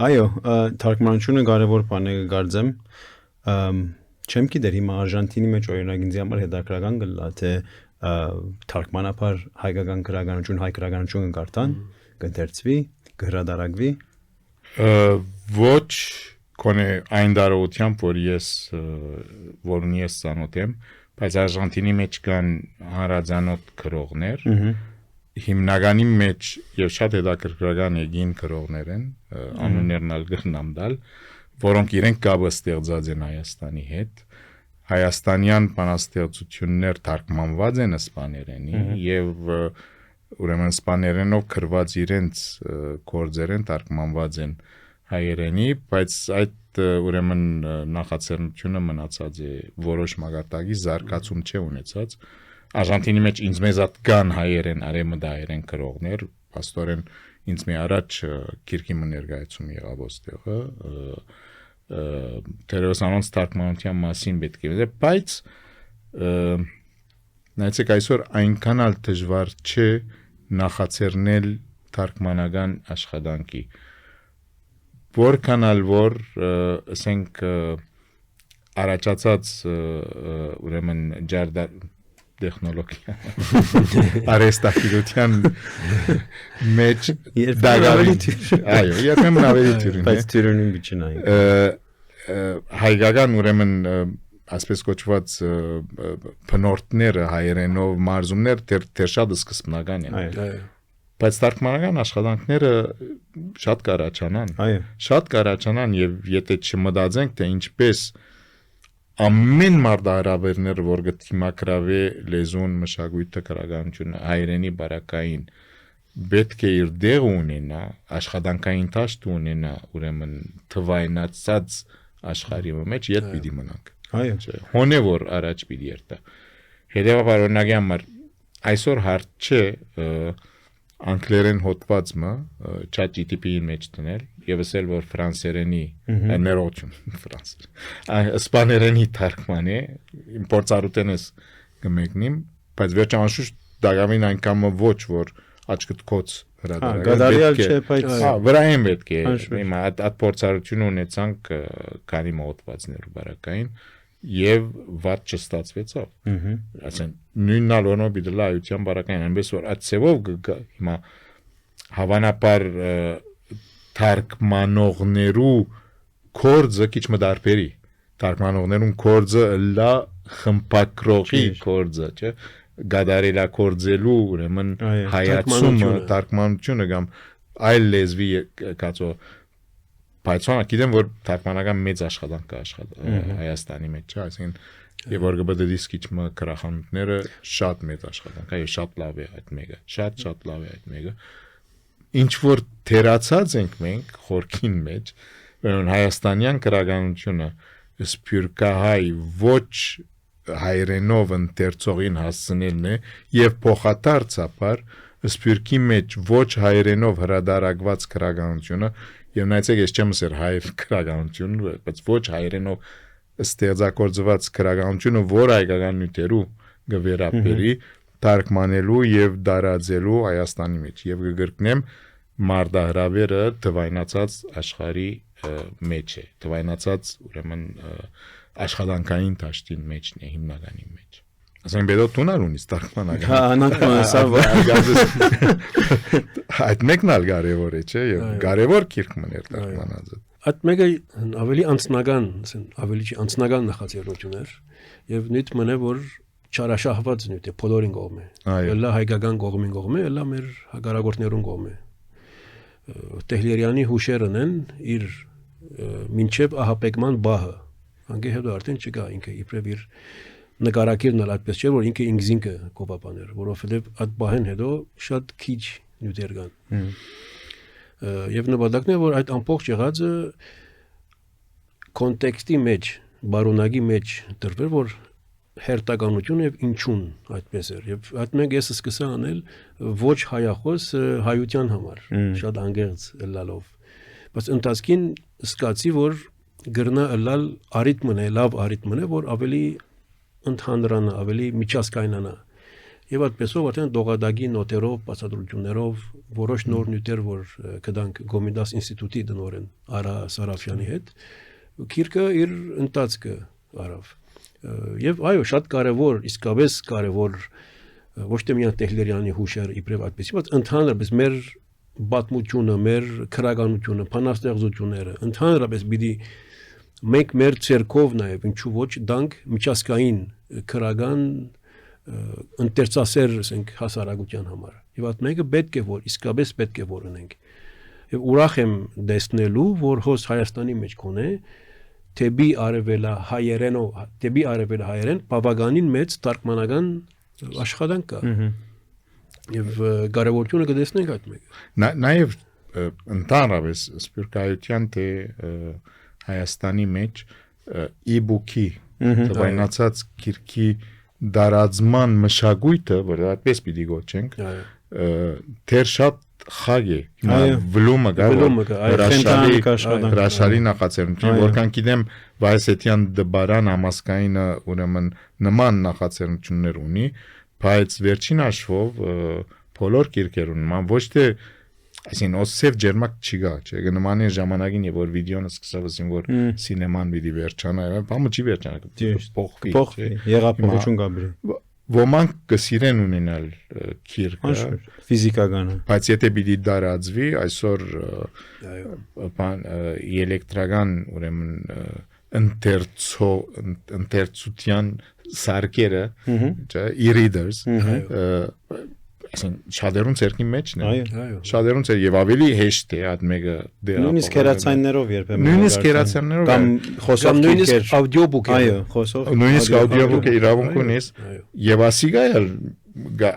Այո, թարգմանությունը կարևոր բան է կարծեմ։ Չեմ գիտեր հիմա Արժանտինի մեջ օրինակ ինձ համար հետաքրական գլա թե թարգմանապար հայկական գրականություն, հայ գրականություն կարտան, կընթերցվի, կհրադարագվի։ Ոչ կոնե այն դարողությամբ որն ես ծանոթ եմ, բայց Արժանտինի մեջ կան հանրազանոթ գրողներ հիմնականի մեջ եւ շատ հետաքրքրական եղին գրողներ են անուններն ալ գտնամ դալ որոնք իրենք կապը ստեղծած են Հայաստանի հետ հայաստանյան բանաստեղծություններ թարգմանված են իսպաներենի եւ ուրեմն իսպաներենով գրված իրենց գործերեն թարգմանված են հայերենի բայց այդ ուրեմն նախաձեռնությունը մնացած է որոշ մագարտակի զարգացում չէ ունեցած Արժանտինի մեջ ինձ մեզ հատ կան հայերեն արևմտահայերեն գրողներ աստորեն ինձ մի առաջ Կիրկի ներկայացում եղավ ոստեղը դերևս անոնց թարգմանության մասին պետք է բայց նայեցեք այսօր այնքան էլ դժվար չէ նախաձեռնել թարգմանական աշխատանքի որքան էլ որ ասենք առաջացած ուրեմն ջարդար տեխնոլոգիա արեստախիլության մեջ դագավի այո երբեմն ավելի թյուրին բայց թյուրին բիչնային հայկական ուրեմն ասպես կոչված փնորտները հայերենով մարզումներ դեր շատ սկզբնական են բայց թարգմանական աշխատանքները շատ կարաչանան շատ կարաչանան եւ եթե չմտածենք թե ինչպես ամեն մարդահրավերները որ գտիմակրավե լեզուն մշակույթը գրականությունը հայրենի բարակային պետք է իր դեղ ունենա աշխատանքային տաշտ ունենա ուրեմն թվայնացած աշխարհի մեջ իդ պիտի մնանք այո հոնե որ առաջ պիտի երթա հետեւաբար օրինակի համար այսօր հարց չէ անգլերեն հոդվածը ChatGPT-ի մեջ դնել եւ ասել որ ֆրանսերենի ներողություն իսպաներենի թարգման է փորձառուտենս կմեկնիմ բայց վերջանշուշ դակամին այնքան ոչ որ աչքտքոց հրադարել չէ բայց վրայեն պետք է հիմա այդ փորձառությունը ունեցանք քանի հոդվածներ բարակային եւ վատ չստացվեցավ ասեն նույնն ալոնո բիդլա այության բարակային այնպես որ այդ ծևով հիմա հավանաբար թարգմանողներու կորձը քիչ մդարբերի թարգմանողներուն կորձը լա խմպակրողի կորձը չէ գադարելա կորձելու ուրեմն հայացումը թարգմանությունը կամ այլ լեզվի կացո Python-ը գիտեմ որ թարգմանական մեծ աշխատանք կա Հայաստանի մեջ, չէ, այսինքն եւ որ գբդ դիսկիչ մը քրախանութները շատ մեծ աշխատանք, այո, շատ լավ է այդ մեկը, շատ լավ է այդ մեկը։ Ինչ որ թերացած ենք մենք խորքին մեջ, որ հայաստանյան քրագանությունը սփյուռքահայ ոչ հայրենով ընթերցողին հասցնելն է եւ փոխադարձաբար սփյուռքի մեջ ոչ հայրենով հրադարակված քրագանությունը եւ նայեցեք ես չեմ ասել հայ քրագանություն, բայց ոչ հայրենով ստեղծագործված քրագանությունը, որ հայկական նյութերու գվերապերի թարգմանելու եւ դարաձելու Հայաստանի մեջ եւ կգրկնեմ մարդահրավերը թվայնացած աշխարհի մեջ է, թվայնացած ուրեմն աշխատանքային դաշտին մեջն է հիմնականի մեջ։ Ասենք բեդո տունալ ունի թարգմանական։ Հա, անանք այդ մեկն ալ կարևոր է, չէ՞, եւ կարևոր քիրք մներ թարգմանածը։ Այդ մեկը ավելի անձնական, ավելի անձնական նախաձեռնություն էր եւ նույն մնա որ չարաշահված նույն է բոլորին կողմ է։ Ելա հայկական կողմին կողմ է, ելա մեր հակարագործներուն կողմ է։ Տեհլերյանի հուշերն են իր մինչև ահապեկման բահը։ Անկե հետո արդեն չկա ինքը իբրև իր նկարակիրն էլ այդպես չէ որ ինքը ինքզինքը կոպապաներ, որովհետեւ այդ բահեն հետո շատ քիչ նյութեր կան։ Եվ նպատակն է որ այդ ամբողջ եղածը կոնտեքստի մեջ, բարոնագի մեջ դրվեր որ հերթականություն եւ ինչուն այդպես էր եւ այդ մենք ես սկսա անել ոչ հայախոս հայության համար շատ անգերց լալով բայց ընթացքին սկացի որ գրնա լալ արիթմն է լավ արիթմն է որ ավելի ընդհանրանա ավելի միջազգայնանա եւ այդպեսով արդեն դողադագի նոտերով բացատրություններով որոշ նոր նյութեր որ կդանք Գոմինդաս ինստիտուտի դնորեն Արա Սարաֆյանի հետ քիրքը իր ընթացքը արավ եւ այո շատ կարեւոր իսկապես կարեւոր ոչ թե միայն Տեհլերյանի հուշերը իբրև այդպեսի բայց ընդհանրապես մեր բացմությունը մեր քրագանությունը փանաստեղծությունները ընդհանրապես պիտի մենք մեր ցերկով նաեւ ինչու ոչ դանք միջազգային քրագան ընտերցասեր ասենք հասարակության համար եւ այդ մեկը պետք է որ իսկապես պետք է որ ունենք եւ ուրախ եմ դեսնելու որ հոս Հայաստանի մեջ կոնե Տեբի արևելա հայերեն բավականին մեծ թարգմանական աշխատանք կա եւ կարեւորությունը կտեսնենք այդ մեկը նաեւ ընդհանրապես սփյուռքահայության թե Հայաստանի մեջ e-book-ի թվայնացած քիրքի դարածման մշակույթը որ այդպես պիտի գոչենք թեր շատ խագ է վլումը հրաշալի նախաձեռնություն որքան գիտեմ Վայսետյան դբարան համասկայինը ուրեմն նման նախաձեռնություններ ունի բայց վերջին հաշվով բոլոր քիրքերուն ման ոչ թե այսին օսեվ ջերմակ չի գա չէ նմանի ժամանակին եւ որ վիդեոն սկսավսին որ սինեման պիտի վերջանա բամը չի վերջանա փոխվի եղափոխություն գաբրի ոմանք կսիրեն ունենալ քիրքը ֆիզիկականը բայց եթե պիտի դարածվի այսօր էլեկտրական ուրեմն ընթերցության սարքերը չէ e-readers այսին շատերուն ցերկի մեջն է շատերուն ցեր եւ ավելի հեշտ է այդ մեկը նույնիսկ հերացաններով երբեմն նույնիսկ հերացաններով կամ խոսող նույնիսկ աուդիոբուկ այո խոսող նույնիսկ աուդիոբուկ իրավունք ունես եւ ասիգա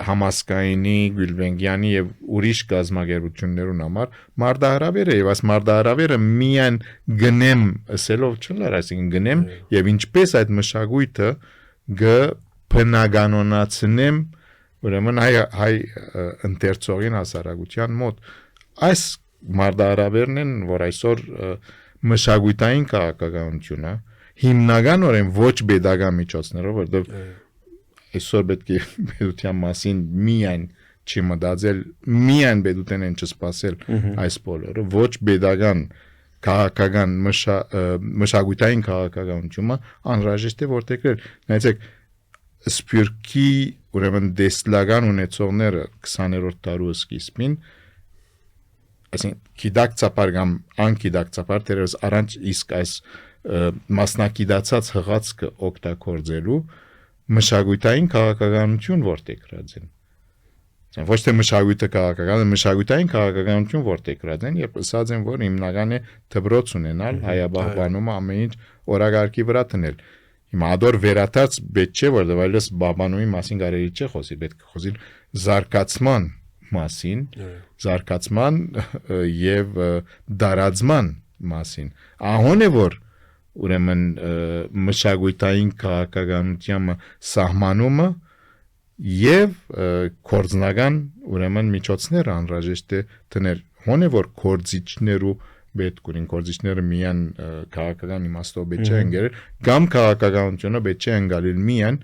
համասկայինի Գյուլբենգյանի եւ ուրիշ գազագերբություններուն համար մարդահրավեր է եւ այս մարդահրավերը միայն գնեմ ասելով չլար այսինքն գնեմ եւ ինչպես այդ մշակույթը բնականոնացնեմ ուրեմն հայ ընթերցողին հասարակության մոտ այս մարդահրավերն են որ այսօր մշակութային քաղաքականությունը հիմնականորեն ոչ pedagogical միջոցներով որտեղ այսօր պետք է պետության մասին միայն չմտածել միայն պետութեն են չսպասել այս բոլորը ոչ pedagogical քաղաքական մշակութային քաղաքականությունը անհրաժեշտ է որտեղել նայեցեք սփյուռքի ուրեմն դեսլական ունեցողները 20-րդ դարու սկիզբին այսին գիտակցաբար կամ անկիտակցաբար դերս առանց իսկ այս մասնակցած հղացքը օգտագործելու մշակութային քաղաքականություն որտեղ գրած են Ոչ թե մշակույթը քաղաքական, մշակութային քաղաքականություն որտեղ գրած են, երբ ասած են, որ հիմնական է դպրոց ունենալ, հայաբահբանումը ամեն ինչ օրագարկի վրա տնել։ Հիմա ադոր վերաթած պետք չէ, որ դավայլս բաբանումի մասին կարելի չէ խոսի, պետք է խոսի զարգացման մասին, զարգացման եւ դարածման մասին։ Ահոն է որ ուրեմն մշակութային քաղաքականության սահմանումը եւ կորձնական ուրեմն միջոցներ անհրաժեշտ է դնել հոնե որ կորձիչներու պետք ունին կորձիչները միան քաղաքական իմաստով պետք չէ ընկերել կամ քաղաքականությունը պետք չէ ընկալել միան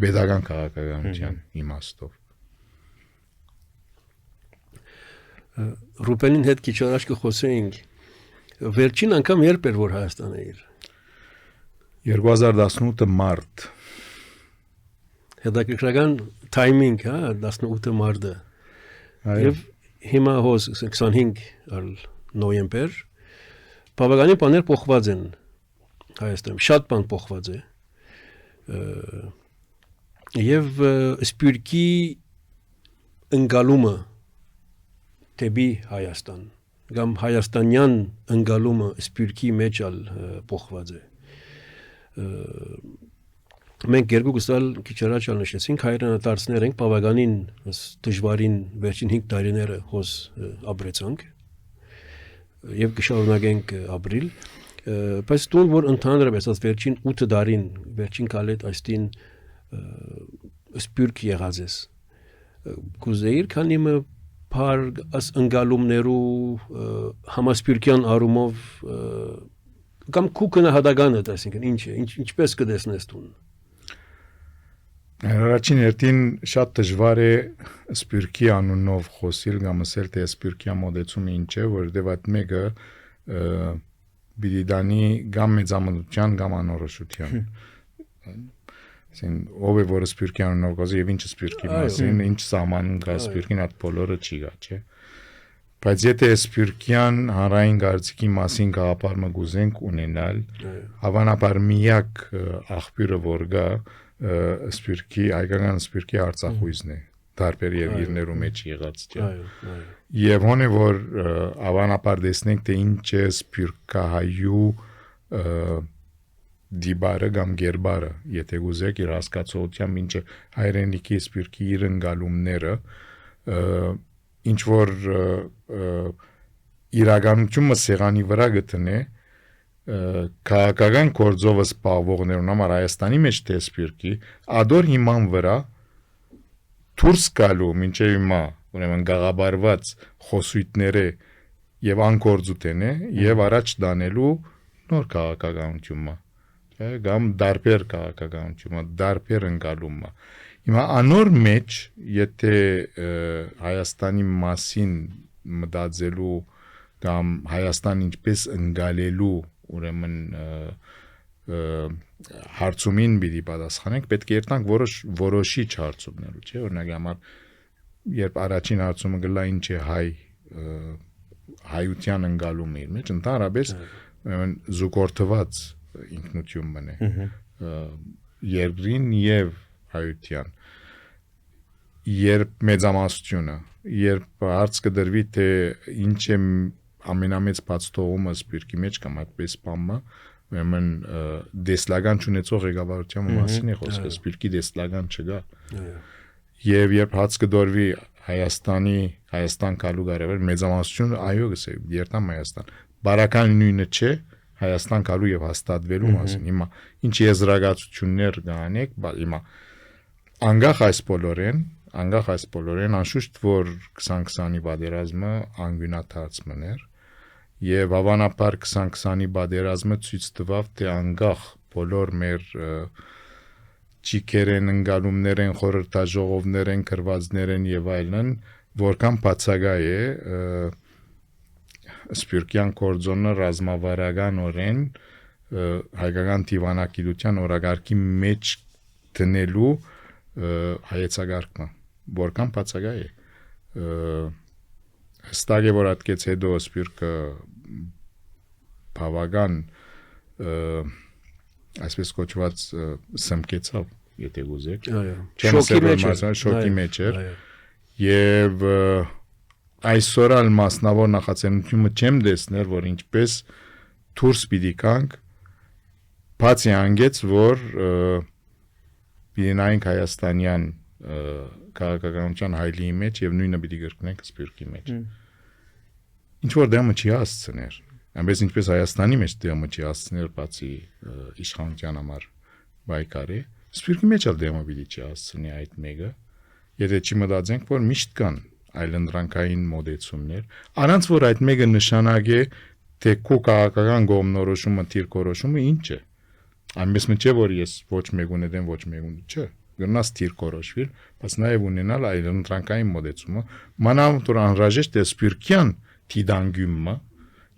pedagogan քաղաքականության իմաստով Ռուպենին հետ քիչ առաջ կխոսեինք վերջին անգամ երբ էր որ Հայաստան էր 2018 մարտ հետաքրքրական timing, հա, 18 մարտը։ Եվ հիմա հոս 25 նոյեմբեր բավականին բաներ փոխված են Հայաստանում, շատ բան փոխված է։ Եվ սպյուրքի ընկալումը դեպի Հայաստան, կամ հայաստանյան ընկալումը սպյուրքի մեջ փոխված է։ Մենք երկու գուսալ քիչ առաջ նշեցինք հայրենադարձներ ենք բավականին դժվարին վերջին 5 տարիները հոս ապրեցանք եւ կշարունակենք ապրիլ բայց դու որ ընդհանրապես այս վերջին 8 տարին վերջին կալետ այստին սպյուրք եղած ես կուզեիր քանի մը բար աս ընկալումներու համասպյուրքյան արումով կամ քուկնա հադագանը այսինքն ինչպես կդեսնես դու Առաջին հերթին շատ դժվար է սպյուրքի անունով խոսել կամ ասել թե սպյուրքի մոդեցումը ինչ է, որովհետև այդ մեկը պիտի դանի կամ մեծամտության կամ անորոշության։ Այսին ով է որ սպյուրքի անունով խոսի եւ ինչ սպյուրքի մասին, ինչ սահմանում կա սպյուրքին այդ բոլորը չի գա, չէ։ Բայց եթե սպյուրքյան հանրային գարցիկի մասին գաղափարը գուզենք ունենալ, հավանաբար միակ աղբյուրը որ գա սպյուրքի հայկական սպյուրքի արծախույզն է տարբեր երկիրներու մեջ եղած չէ եւ հոնե որ ավանապար տեսնենք թե ինչ է սպյուրքահայու դիբարը կամ գերբարը եթե գուզեք իր հասկացողությամբ ինչ է հայրենիքի սպյուրքի իր ընկալումները ինչ որ իրականությունը սեղանի վրա գտնե քաղաքական գործովը սպառողներուն համար Հայաստանի մեջ տեսպիրքի ադոր հիման վրա դուրս գալու մինչև հիմա ուրեմն գաղաբարված խոսույթները եւ անկորձութեն է եւ առաջ դանելու նոր քաղաքականությունը չէ կամ դարբեր քաղաքականությունը դարբեր ընկալումը հիմա անոր մեջ եթե Հայաստանի մասին մտածելու կամ Հայաստան ինչպես ընկալելու ուրեմն հարցումին պիտի պատասխանենք պետք է երթանք որոշիչ հարցումներու չէ օրինակ համար երբ առաջին հարցումը գլա ինչ է հայության ընկալումը իր մեջ ընդհանրապես ուրեմն զուգորդված ինքնություն մնե երկրին եւ հայության երբ մեծամասնությունը երբ հարց կդրվի թե ինչ է ամենամեծ բացթողումը սպյուրքի մեջ կամ այդպես բամը ուրեմն դեսլական չունեցող ղեկավարության մասին է խոսքը սպյուրքի դեսլական չկա եւ երբ հաց կդորվի Հայաստան կալու գարեվեր մեծամասնությունը այո գսե երթամ Հայաստան բարական նույնը չէ Հայաստան կալու եւ հաստատվելու մասին հիմա ինչ եզրակացություններ կանեք հիմա անգախ այս բոլորեն անշուշտ որ 2020-ի պատերազմը անգյունաթարց մներ եւ հավանաբար 2020-ի պատերազմը ցույց տվավ թե անգախ բոլոր մեր ճիկերեն ընկալումներ են խորհրդաժողովներ են կրվածներ են եւ այլն որքան բացակայ է սպյուրքյան կորձոնը ռազմավարականորեն հայկական դիվանագիտության օրագարկի մեջ դնելու հայեցակարգը որքան բացակայ է հստակ է որ ատկեց հետո սպյուրքը բավական այսպես կոչված սմկեցավ եթե ուզեք շոկի մեջ էր շոկի մեջ էր եւ այսօր ալ մասնավոր նախաձեռնությունը չեմ տեսնել, որ ինչպես դուրս պիտի կանք բացի անգեց, որ Պիրենայինք Հայաստանյան քաղաքականության հայլի մեջ եւ նույնը պիտի գրկնենք Սփյուռքի մեջ։ Ինչ որ դեմը չի հասցներ, այնպես ինչպես Հայաստանի մեջ դեմը չի հասցներ բացի իշխանության համար բայկարի, Սփյուռքի մեջ ալ դեմը պիտի չի հասցնի այդ մեկը, եթե չի մտածենք, որ միշտ կան այլընտրանքային մոդեցումներ, առանց որ այդ մեկը նշանակե թե քո քաղաքական գոմնորոշումը, թիրքորոշումը ինչ է։ Այնպես չէ որ ես ոչ մեկ ունեմ, ոչ մեկ ունեմ, չէ։ Գնաս թիրքորոշվիր, բայց նաև ունենալ այլընտրանքային մոդեցումը, մանավանդ որ անհրաժեշտ է սփյուռքյան թիդանգումը,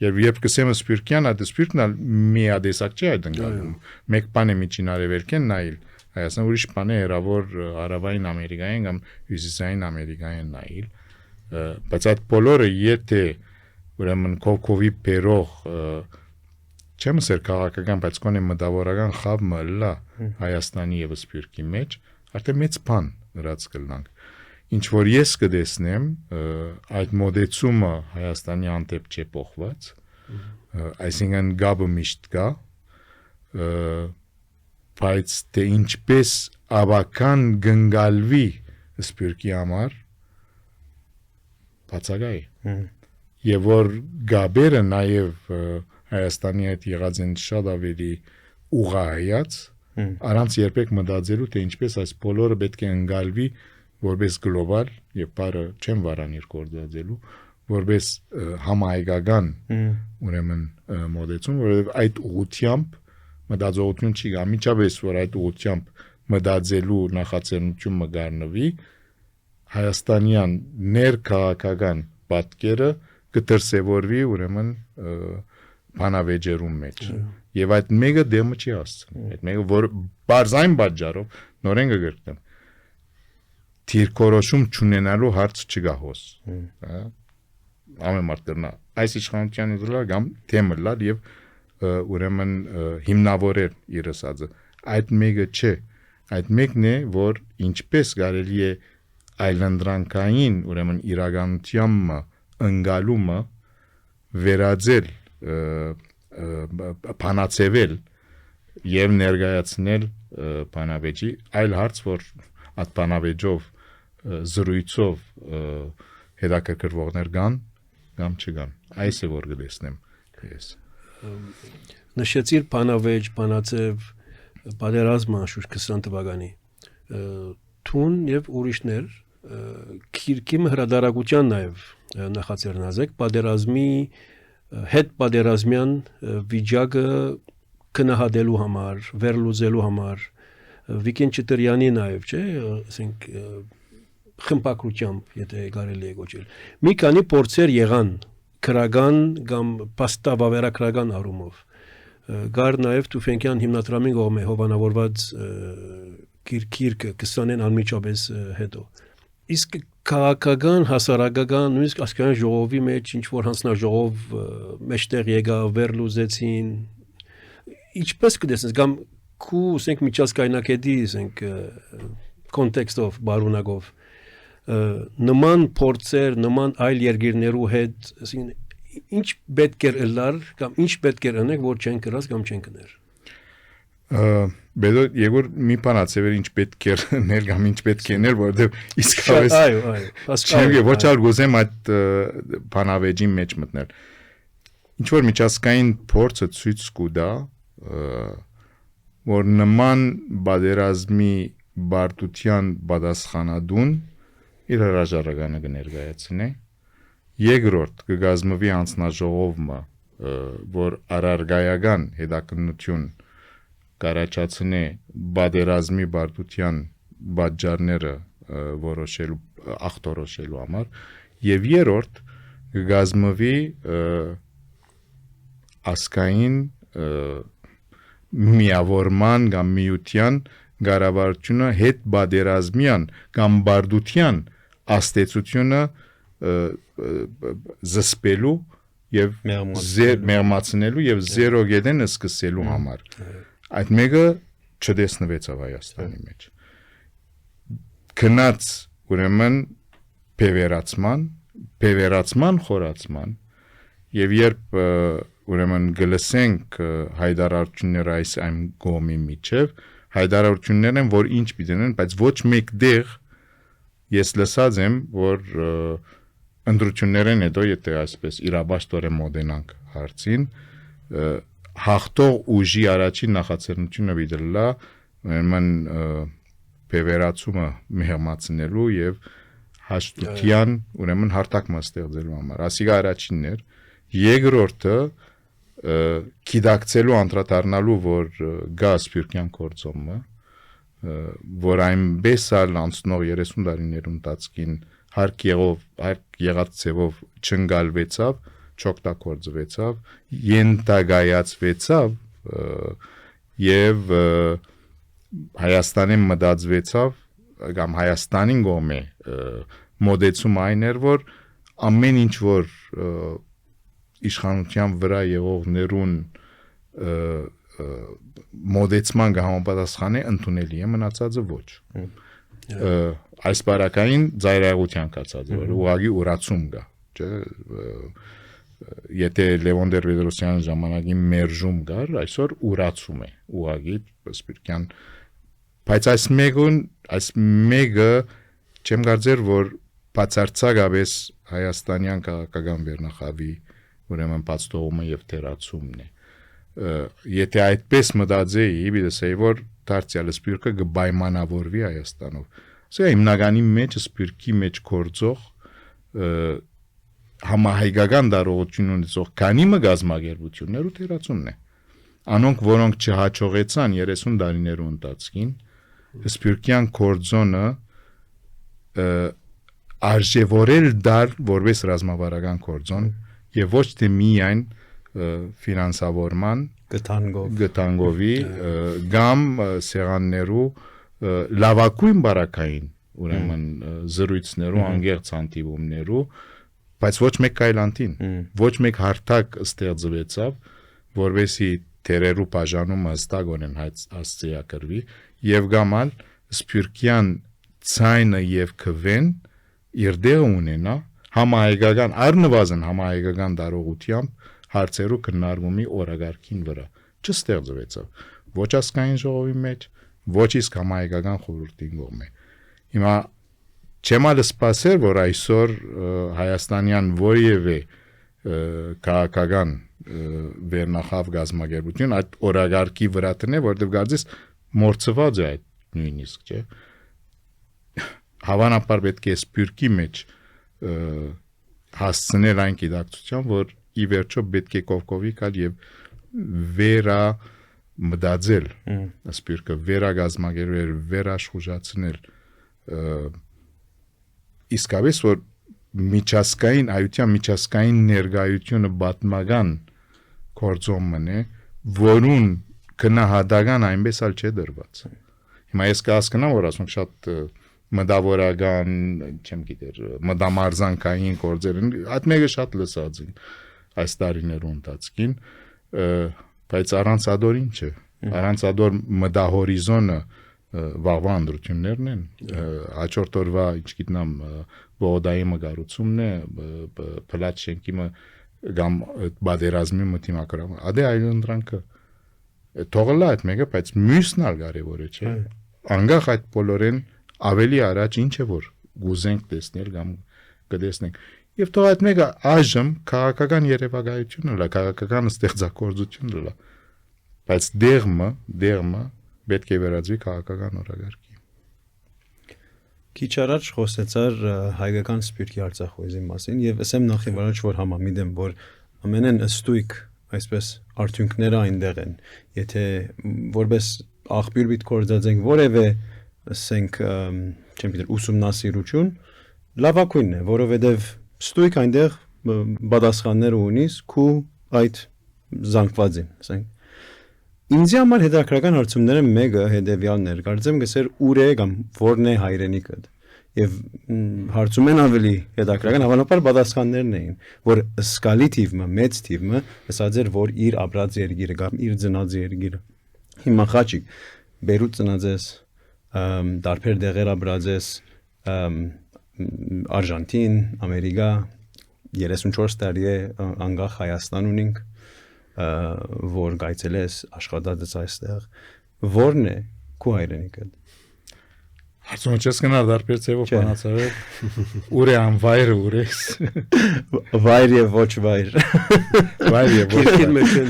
եւ երբ կսեմ սփյուռքյան, այդ սփյուռքն միադեսակ չէ այդ ընկալում։ Մեկ բան է միջին արևելքեն նայել, Հայաստան ուրիշ բան է հերավոր Հարավային Ամերիկային կամ Հյուսիսային Ամերիկային նայել, բայց այդ բոլորը եթե ուրեմն կովի բերող չեմ ասել քաղաքական, բայց կոնե մտավորական խավը լա Հայաստանի եւ Սփյուռքի մեջ, արդեն մեծ բան նրանց կլանք։ Ինչ որ ես կդեսնեմ, այդ մոդեցումը Հայաստանի անտեպ չէ փոխված, այսինքն գաբը միշտ կա, բայց թե ինչպես ավական գնգալվի Սփյուռքի համար բացակայ է։ Եվ որ գաբերը նաև Հայաստանի հետ եղած են շատ ավելի ուղղահայաց, առանց երբեք մտածելու թե ինչպես այս բոլորը պետք է ընկալվի որպես գլոբալ եւ բարը չեմ վարանիր կորձածելու որպես համահայկական ուրեմն մոդեցում, որովհետեւ այդ ուղությամբ մտածողություն չի գա, միջավես որ այդ ուղությամբ մտածելու նախաձեռնություն մգարնվի հայաստանյան ներքաղաքական պատկերը կդրսևորվի ուրեմն բանավեճերում մեջ եւ այդ մեկը դեմը չի հասցնում այդ մեկը որ բարձայն պատճառով նորեն կգրկնեմ թիրքորոշում չունենալու հարց չկա հոս ամեն մարդրնա այս իշխանության դրա կամ թեմը լար եւ ուրեմն հիմնավորել իր ասածը այդ մեկը չէ այդ մեկն է որ ինչպես կարելի է այլընտրանքային ուրեմն իրականությանը ընկալումը վերածել բանացեվել եւ ներկայացնել բանավեճի այլ հարց որ այդ բանավեճով զրույցով հետաքրքրվողներ կան կամ չկան այս է որ գտեսնեմ ես նշեցիր բանավեճ բանացև պատերազմ անշուշտ 20 թվականի թուն եւ ուրիշներ քիրքի հրադարագության նաև նախաձեռնազեք պատերազմի հետ պատերազմյան վիճակը կնահատելու համար, վերլուծելու համար Վիկեն Չիտրյանի նաև, չէ, ասենք խմբակրությամբ, եթե կարելի է գոչել։ Մի քանի փորձեր եղան քրական կամ պաստավավերագրական առումով։ Գար նաև Թուֆենկյան հիմնադրամին կողմէ հովանավորված քիրքը 20-ին անմիջապես հետո։ Իսկ քաղաքական, հասարակական, նույնիսկ ասկային ժողովի մեջ ինչ որ հանձնաժողով մեջտեղ եկավ, վերլուծեցին։ Ինչպես կտեսնես, կամ քու, ասենք միջազգայնակետի, ասենք կոնտեքստով, բարունակով նման փորձեր, նման այլ երկիրներու հետ, ասենք ինչ պետք է լար կամ ինչ պետք է անենք, որ չեն կրած կամ չեն կներ։ Բեդո Եգոր մի բան ասել ինչ պետք է ներ կամ ինչ պետք է ներ որովհետև իսկապես այո ոչ ալ գոզեմ այդ բանավեճի մեջ մտնել ինչ որ միջազգային փորձը ցույց կտա որ նման բادرազմի բարդության պատասխանատուն իր հրաժարականը կներկայացնի երկրորդ կգազմվի անձնաժողովը որ արարգայական հետաքննություն կարաչացնե բادرազմի բարդության բաժարները որոշելու ախտորոշելու համար եւ երրորդ կգազմվի ասկային միավորման կամ միության գարավարությունը հետ բادرազմյան կամ բարդության աստեցությունը զսպելու եւ մեղմացնելու եւ զերո գետենը սկսելու համար այդ մեկը չդեսնվեց Հայաստանի մեջ քնած ուրեմն բևերացման խորացման եւ երբ ուրեմն գլսենք հայտարարությունները այս այն գոմի միջև հայտարարություններ են որ ինչ պիտենեն բայց ոչ մեկ դեղ ես լսած եմ որ ընդրություններն հետո եթե այսպես իրաբաշտորեն մոդենանք հարցին հաղթող ուժի առաջին նախաձեռնությունը դիտելա ուրեմն բևերացումը մեհամացնելու եւ հաշտության ուրեմն հարթակը ստեղծելու համար ասիգա առաջինն էր երկրորդը կիդակցելու անդրադառնալու որ գա սփյուռքյան կորձոմը որ այնպես ալ անցնող 30 տարիներում տածքին հարկ եղած ձևով չընկալվեցավ չօգտագործվեցավ ենթագայացվեցավ եւ Հայաստանին մտածվեցավ կամ Հայաստանին գոմե մոդեցում այն էր որ ամեն ինչ որ իշխանության վրա եղողներուն մոդեցման համապատասխան է ընդունելի է մնացածը ոչ այս բարակային ծայրահեղության կացած որ ուղագի ուրացում գա չէ եթե Լևոն Տեր-Պետրոսյանի ժամանակին մերժում գար այսօր ուրացում է ուղագի սպիրկյան բայց այս մեկը չեմ կարծեր որ բացարձակապես հայաստանյան քաղաքական վերնախավի ուրեմն բացթողումը եւ թերացումն է եթե այդպես մտածեի բիդեսեի որ դարձյալ սպիրկը կբայմանավորվի Հայաստանով սա հիմնականի մեջ սպիրկի մեջ կորձող համահայկական դարողություն ունեցող քանի մգազմագերբություններ ու թերացումն է անոնք որոնք չհաջողեցան 30 տարիներու ընթացքին սպիրկյան կորձոնը արժևորել դար որպես ռազմավարական կորձոն եւ ոչ թե միայն ֆինանսավորման գտանգովի գամ սեղաններու լավակույն բարակային ուրեմն զրույցներու անգերց հանդիպումներու բայց ոչ մեկ կայլանտին ոչ մեկ հարթակ ստեղծվեցավ որովհետեւ թերերու բաժանումը հստակորեն հասցեակրվի եւ գամալ սփյուռքյան ցայնը եւ քվեն իր դերը ունենա համահայկական առնվազն համահայկական դարողությամբ հարցերու քննարկումի օրագարկին վրա չստեղծվեցավ ոչ ասկային ժողովի մեջ ոչ իսկ համահայկական խորհրդի կողմէ հիմա չեմ սպասել որ այսօր հայաստանյան որևէ քաղաքական վերնախավ գազམ་ագերբություն այդ օրագարկի վրա տնե որտեղ գարձես մորցված է այդ նույնիսկ չէ հավանաբար պետք է սպյուրքի մեջ հասցնել այն գիտակցության որ ի վերջո պետք է կողքովի կալ եւ վերա մտածել սպյուրքը վերագազմագերել վերաշխուժացնել իսկապես որ միջազգային այության միջազգային ներկայությունը բատմական կորձոմն է որուն քնահատական այնպես ալ չէ դրված հիմա ես կհասկանամ որ ասում շատ մտավորական չեմ գիտեր մտամարզանքային կորձեր այդ մեկը շատ լսած են այս տարիներու ընթացքին բայց առանց ադոր ինչ է առանց ադոր մտահորիզոնը վաղվա անդրություններն են հաջորդ օրվա ինչ գիտնամ բողոդայի մգարուցումն է փլատ շենքիմը գամ բادرազմի մտիմակրամ ադե այլ ընդրանքը թողլա այդ մեկը բայց մյուսն ալ կարևոր է չէ անգախ այդ բոլորեն ավելի առաջ ինչ է որ գուզենք տեսնել կամ կտեսնենք եւ թող այդ մեկը այժմ քաղաքական երևակայությունն է քաղաքական ստեղծագործությունն է բայց դերմը պետք է վերածվի քաղաքական օրագարկի Քիչ առաջ խոսեցար հայկական սպյուրքի Արցախոյզի մասին եւ ասեմ նախ եւ առաջ որ համամիտ եմ որ ամենեն ըստույք այսպես արդյունքները այնտեղ են եթե որպես աղբյուր պիտի կորցածենք որևէ ասենք չեմ գիտեր ուսումնասիրություն լավակույնն է որովհետեւ ստույք այնտեղ պատասխաններ ունիս քու այդ զանգվածին ասենք Ինձի համար հետաքրական հարցումները մեկը հետևյալն էր կարծեմ գսեր ուր է կամ որն է հայրենիքը եւ հարցում են ավելի հետաքրական հավանաբար պատասխաններն էին որ սկալի թիվը մեծ թիվը ասած էր որ իր ապրած երկիրը կամ իր ծնած երկիրը հիմա խաչիկ Բերուտ ծնած ես դարբեր դեղեր ապրած ես Արժանտին, Ամերիկա 34 տարի է անգախ Հայաստան ունենք, որ գայցել ես աշխատած այստեղ, որն է քո հայրենիքը։ Հարցում չես գնալ դարբեր ծևով բանացավել, ուր է անվայրը, ուր ես։ Վայր եւ ոչ վայր։ Վայր եւ ոչ Քիրքին վայր։ մեջն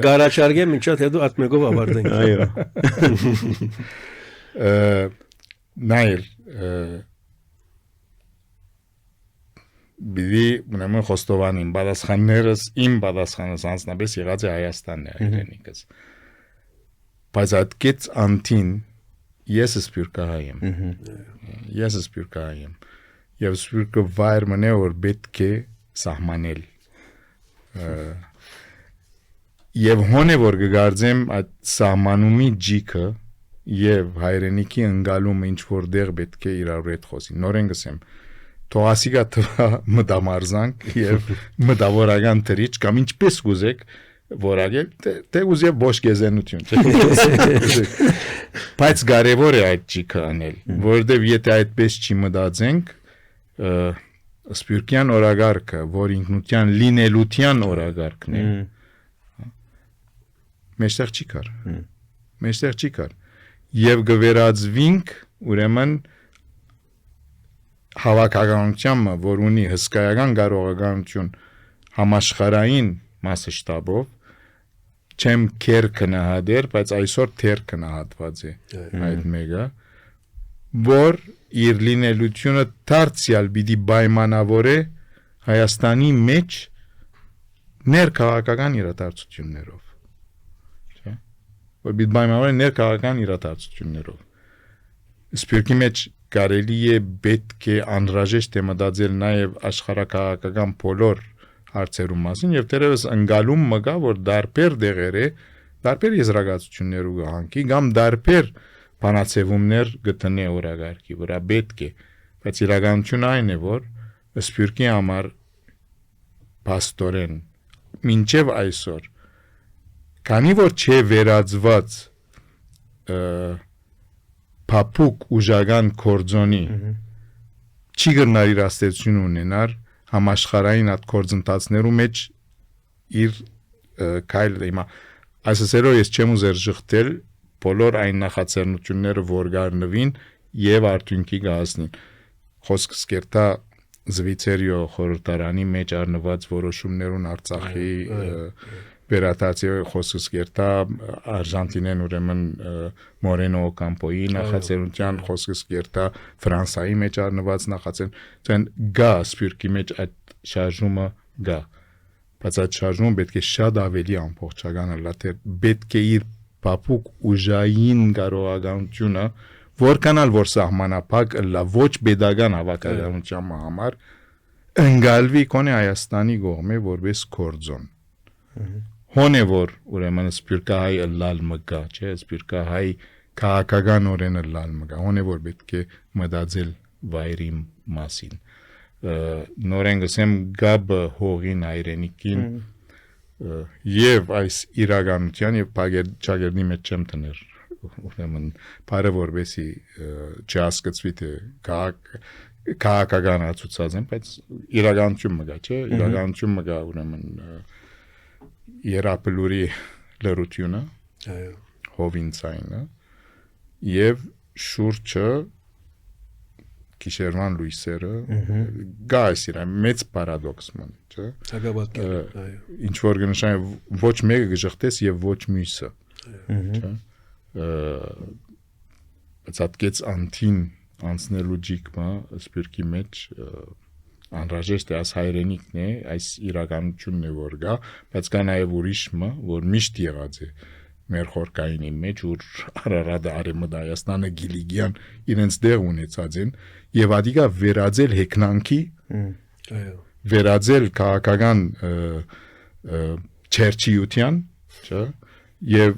գարաչարգե մինչդ հետո ատմեգով ավարտենք։ Այո։ Նայր, բիդի ուրեմն Խոստովանին բادسխաններս իմ բادسխանս անձնապես եղած է Հայաստանն է հայրենիքս։ Բայց այդ կից անտին ես սպյուրքահայ եմ։ Ես սպյուրքահայ եմ։ Եվ սպյուրքը վայր մնե որ պետք է սահմանել։ Եվ հոնե որ գարձեմ այդ սահմանումի ջիքը եւ հայրենիքի ընկալումը ինչ որտեղ պետք է իրար հետ խոսի։ Նորեն գսեմ թողասիգա թվա մտամարզանք եւ մտավորական թրիչ կամ ինչպես կուզեք որագել թե ուզեւ ոչ գեզենություն չէ։ Բայց կարևոր է այդ ջիքը անել, որովհետեւ եթե այդպես չի մտածենք սպյուրքյան օրագարկը, որ ինքնության լինելության օրագարկն է, մեջտեղ չի կար։ Մեջտեղ չի կար։ Եվ գվերածվինք ուրեմն հավաքականությանը, որ ունի հսկայական կարողականություն համաշխարհային մասշտաբով, չեմ քեր կնահատեր, բայց այսօր թեր կնահատված է այդ մեկը, որ իր լինելությունը դարձյալ պիտի պայմանավորե Հայաստանի մեջ ներքաղաքական իրադարձություններով, չէ՞։ Որ պիտի պայմանավորե ներքաղաքական իրադարձություններով։ Սպյուրքի մեջ կարելի է պետք է անհրաժեշտ է մտածել նաև աշխարհակաղակական բոլոր հարցերում մասին եւ դերևս ընկալում մգա որ դարբեր դեղերը դարբեր եզրակացություններ ու հանքի կամ դարբեր բանացեվումներ գտնե օրագարկի վրա պետք է բայց իրականությունը այն է որ սպյուրքի համար պաստորեն մինչև այսօր քանի որ չէ վերածված փափուկ ուժական կորձոնի չի գնար իր աստեցություն ունենար համաշխարհային այդ կորձընթացներու մեջ իր քայլը հիմա այսօր ես չեմ ուզեր ժխտել բոլոր այն նախաձեռնությունները որ գարնվին եւ արդյունքի գահացնին խոսքս կերտա Զվիցերիո խորհրդարանի մեջ առնված որոշումներուն Արցախի վերադարձի խոսքս կերտա Արժանտինեն ուրեմն Մորենո Կամպոյի նախաձեռնության խոսքս կերտա Ֆրանսայի մեջ առնված նախաձեռնության գա սպյուրքի մեջ այդ շարժումը գա բայց այդ շարժումը պետք է շատ ավելի ամբողջական լա թե պետք է իր փափուկ ուժային կարողականությունը որքանալ որ սահմանափակ լա ոչ pedagogan հավաքականության համար ընկալվի կոնե Հայաստանի կողմէ որպես կորձոն հոնե որ ուրեմն սպյուրքահայ լալ մգա չէ սպյուրքահայ քաղաքական օրենը լալ մգա հոնե որ պետք է մտածել վայրի մասին նորեն գսեմ գաբ հողին հայրենիքին եւ այս իրականության եւ ճագերնի մեջ չեմ տներ ուրեմն բարը որբեսի չհասկացվի թե քաղաքական ացուցած են բայց իրականություն մգա չէ իրականություն մգա ուրեմն երապլուրի լրությունը այո հովինցայինը եւ շուրջը Կիշերվան լույսերը գայս իրա մեծ պարադոքս մն չէ Հագաբատկել այո ինչ որ գնշան ոչ մեկը գժխտես եւ ոչ մյուսը չէ բայց ատկեց անտին անցնելու ջիկմա սպյուրքի մեջ անհրաժեշտ է այս հայրենիքն է այս իրականությունն է որ գա բայց կա նաեւ ուրիշը որ միշտ եղած է մեր խորքայինի մեջ որ Արարատը Արեմը Հայաստանը Գիլիգյան իրենց դեղ ունեցած են եւ ադիգա վերածել հեքնանքի այո վերածել քաղաքական չերչիության չէ եւ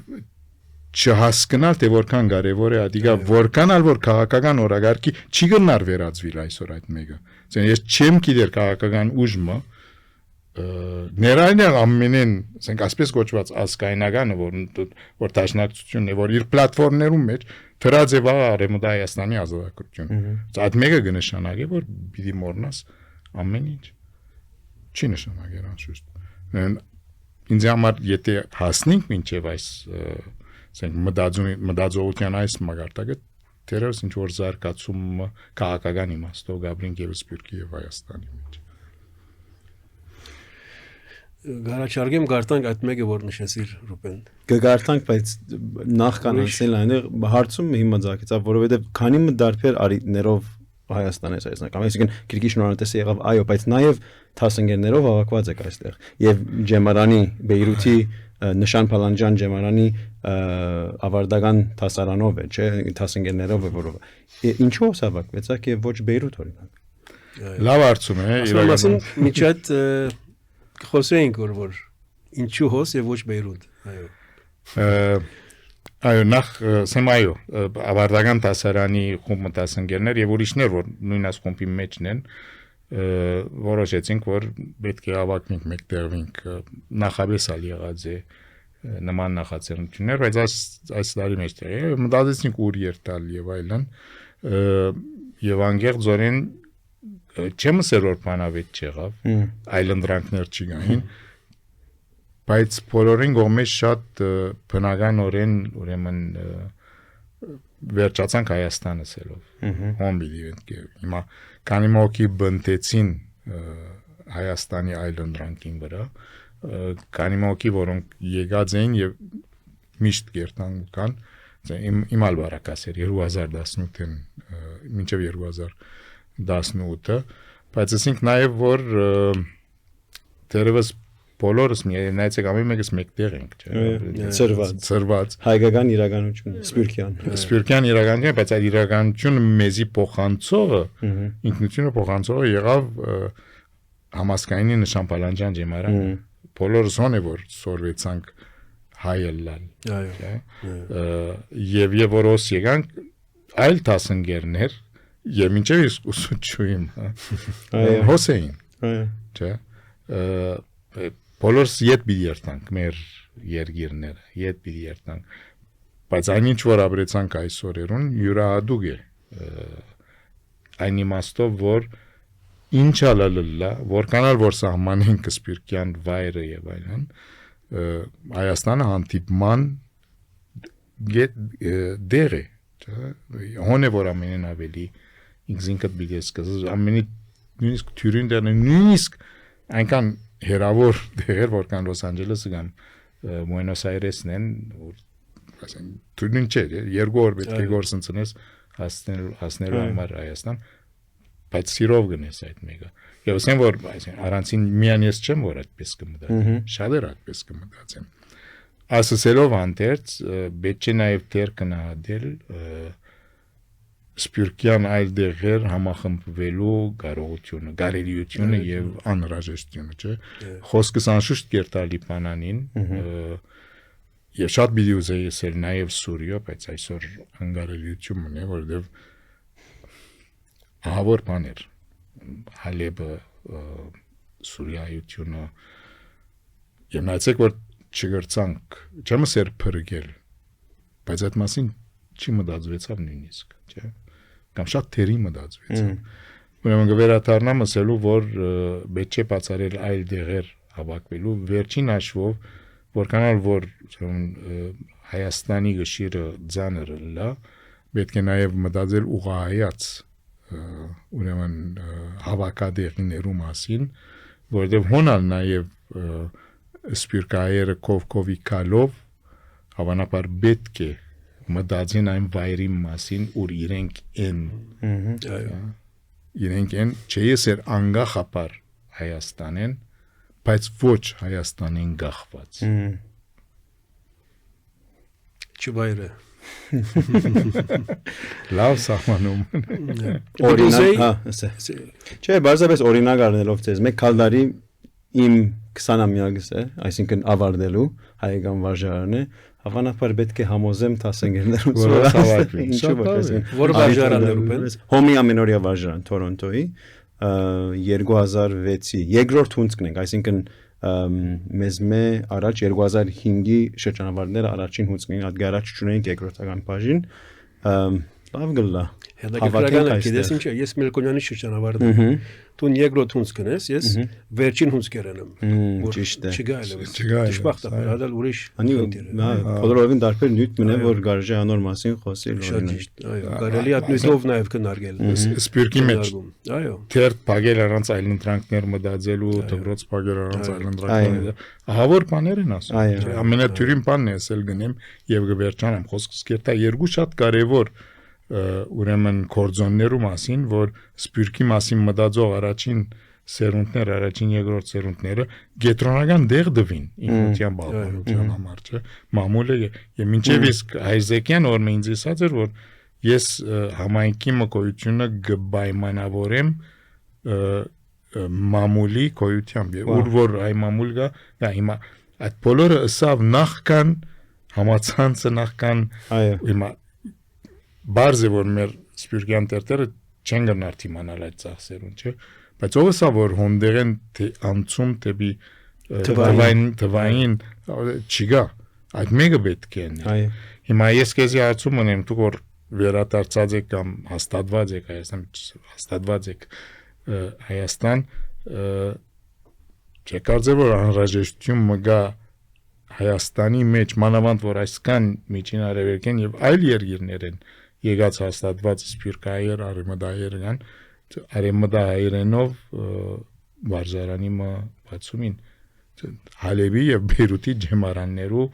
չհասկանալ թե որքան կարեւոր է ադիգա որքանալ որ քաղաքական օրագարկի չի գնար վերածվիլ այսօր այդ մեկը ես չեմ գիտեր քաղաքական ուժը ներայնյալ ամենեն, ասենք այսպես կոչված ազգայնականը, որ դաշնակցությունն է, որ իր պլատֆորմներում մեջ դրած է վաղ Արևմուտք Հայաստանի ազատագրությունը։ Այդ մեկը կնշանակի, որ պիտի մոռնաս ամեն ինչ։ Չի նշանակեր անշուշտ։ Ինձ համար եթե հասնենք մինչև այս, ասենք մտածողության այս մագարտակը, դերևս ինչ որ զարգացում քաղաքական իմաստով գաբրինք եւ Սփյուռքի եւ Հայաստանի մեջ։ Գարաչարգեմ գարտանք այդ մեկը որ նշեցիր Ռուբեն։ Կգարտանք, բայց նախ կանանցել այնեղ հարցում հիմա ձակից, որովհետեւ քանի մը դարբեր արիներով Հայաստան է այսինքն, այսինքն քրկի շնորհատեսը եղավ այո, բայց նաեւ թասընկերներով հավաքված եք այստեղ եւ Ջեմարանի Բեյրութի Նշան Փալանջան Ջեմարանի ավարտական տասարանով է, չէ, տասնգերներով է որով։ Ինչու հավաքվեցաք եւ ոչ Բեյրութ օրինակ։ Լավ հարցում է, իրականում միջատ խոսեինք որ ինչու հոս եւ ոչ Բեյրութ, այո։ Այո, նախ ասեմ այո, ավարտական տասարանի խումբ տասնգերներ եւ ուրիշներ որ նույն այս խումբի մեջն են, որոշեցինք որ պետք է հավաքենք մեկտեղվենք նախաբես ալ եղած է նման նախաձեռնություններ, բայց այս տարի մեջտեղ է մտածեցինք ուր երթալ եւ այլն եւ անկեղծորեն չեմ ասել որ բանավեճ չեղավ, այլընտրանքներ չգային, բայց բոլորին կողմից շատ բնականորեն ուրեմն վերջացանք Հայաստանը սելով հոմբիդի հիմա քանի մոկի բնտեցին Հայաստանի այլընտրանքին վրա քանի մոկի որոնք եկած էին եւ միշտ գերտան կան իմ ալբարակասեր 2018-ին մինչեւ 2018-ը բայց ասենք նաեւ որ դերևս բոլորս միայնացեք ամեն մեկս մեկտեղ ենք, չէ՞։ Ծրված։ Հայկական իրականություն, Սփյուռքյան իրականություն, բայց այդ իրականությունը մեզի փոխանցողը, ինքնությունը փոխանցողը եղավ համասկայնի Նշան Փալանջան Ջեմարանը։ Բոլորս հոն է որ սորվեցանք հայելլալ։ Այո։ Եվ որոս եկանք այլ տասնգերներ եւ մինչեւ իսկ ուսուցչուհին, հոսեին։ Այո։ Չէ։ Բոլորս ետ պիտի երթանք մեր երգիրները, ետ պիտի երթանք, բայց այն ինչ որ ապրեցանք այս օրերուն յուրահատուկ է այն իմաստով որ ինչ ալալլա որքանալ որ սահմանենք Սփյուռքյան վայրը եւ այլն Հայաստանը հանդիպման դեր է, հոն է որ ամենեն ավելի ինքնինքդ պիտի սկսես ամենի նույնիսկ Թյուրինդերն նույնիսկ այնքան հերավոր դեր որքան Լոս Անջելեսը կամ Բուենոս Այրեսն են, ասենք դուրն չէ, երկու օր պետք է գործընծնես հասնելու համար Հայաստան, բայց սիրով գնես այդ մեկը։ Եվ ասեմ որ առանցին միայն ես չեմ որ այդպես կմտածեմ, շատեր այդպես կմտածեն։ Ասելով անտերց պետք է նաև դեր կնահատել Սփյուռքյան այլ դեղեր համախմբվելու կարողությունը, կարելիությունը եւ անհրաժեշտությունը, չէ։ Խոսքս անշուշտ կերտալի բանանին եւ շատ պիտի ուզեի ասել նաեւ Սուրիա, բայց այսօր անկարելիություն ունի, որովհետեւ ահավոր բաներ Հալեբը Սուրիայությունը եւ նայեցեք որ չգրցանք, չեմ ասել փրկել, բայց այդ մասին չի մտածվեցավ նույնիսկ, չէ։ Կամ շատ թերի մտածվեցավ։ Ուրեմն գվերաթարնամ ասելու որ պետք է բացառել այլ դեղեր հավաքվելու վերջին հաշվով որքանալ որ Հայաստանի գշիրը ձանր լա պետք է նաև մտածել ուղղահայաց ուրեմն հավաքադեղիներու մասին որովհետև հոնալ նաև Սփյուռքահայերը կովկովի կալով հավանաբար պետք է մտածեն այն վայրի մասին ուր իրենք են չէ սեր անգախապար Հայաստան են բայց ոչ Հայաստան են գախված Չվայրը լավ սահմանում օրինակ չէ բարձրապես օրինակ առնելով ձեզ մեկ քալդարի իմ 20-ամյակս է այսինքն ավարտելու հայկական վարժարանը հավանաբար պետք է համոզեմ տասնգերներում որ վարժարաններում են հոմի ամենօրյա վարժարան Թորոնտոյի 2006-ի երկրորդ հունձքն ենք, այսինքն մեզ առաջ 2005-ի շրջանավարտները առաջին հունձքն էին, այդ առաջ չունեինք երկրորդական բաժին, լավ գլա։ Հետաքրքրական է, գիտես ինչ է, ես Մելքոնյանի շրջանավարտն եմ։ Դու երկրորդ հունձքն ես, ես վերջին հունձքերն եմ։ Ճիշտ է։ Չգա էլ։ Դժբախտաբար, հադալ ուրիշ։ Բոլորովին դարբեր նյութ մնա, որ գարժե անոր մասին խոսել։ Շատ ճիշտ։ Այո, կարելի է նույնով նաև քննարկել։ Սպյուրքի մեջ։ Այո։ Թերթ փագել առանց այլընտրանքներ մտածելու, դպրոց փագել առանց այլընտրանքներ։ Ահավոր բաներ են ասում։ Ամենաթյուրին բանն է ասել գնեմ եւ գվերջանամ խոսքս կերտա երկու շատ կարեւոր ուրեմն կորձոններու մասին, որ սպյուրքի մասին մտածող առաջին սերունդներ, առաջին երկրորդ սերունդները գետրոնական դեղ դվին ինքնության բաղբանության համար, չէ՞։ Մամուլը եւ մինչեւ իսկ Հայզեկյան օրը ինձ ասած էր, որ ես համայնքի մկոյությունը կբայմանավորեմ մամուլի կոյությամբ, ուր որ այ մամուլ գա, հիմա այդ բոլորը ըսավ նախքան համացանցը նախքան հիմա Բարզը որ մեր սպյուրքյան տերտերը չեն գնար թիմանալ այդ ծախսերուն, չէ՞, բայց ով է որ հոնդերեն անցում դեպի թվային չգա, այդ մեկը պետք է լինի։ Հիմա ես քեզի հարցում ունեմ, դուք որ վերադարձած եք կամ հաստատված եք Հայաստան, չէ՞ կարծես որ անհրաժեշտություն մգա Հայաստանի մեջ մանավանդ որ այսքան միջին արևելքեն եւ այլ երկիրներ են եկած հաստատված սպյուրքահայեր արևմտահայեր կան արևմտահայերենով վարժարանի բացումին Հալեբի եւ Բեյրութի ջեմարաններու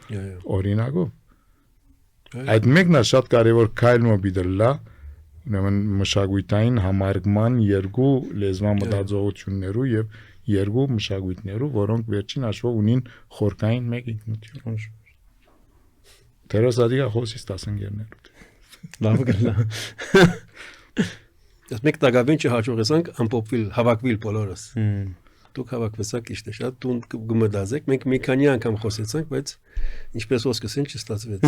օրինակով այդ մեկն է շատ կարեւոր քայլ մոբիդլա ուրեմն մշակույթային համարգման երկու լեզվան մտածողություններու եւ երկու մշակույթներու որոնք վերջին հաշվով ունին խորքային մեկ ինքնություն Տերոսադիա խոսից 15-ներու Լավ գնա։ Ես մեկ տակավին չհաջողեցանք ամփոփվել, հավաքվել բոլորս։ Դուք հավաքվեցաք իշտե շատ, դու գմդազեք, մենք մի քանի անգամ խոսեցանք, բայց ինչպես ոսկսեն չստացվեց։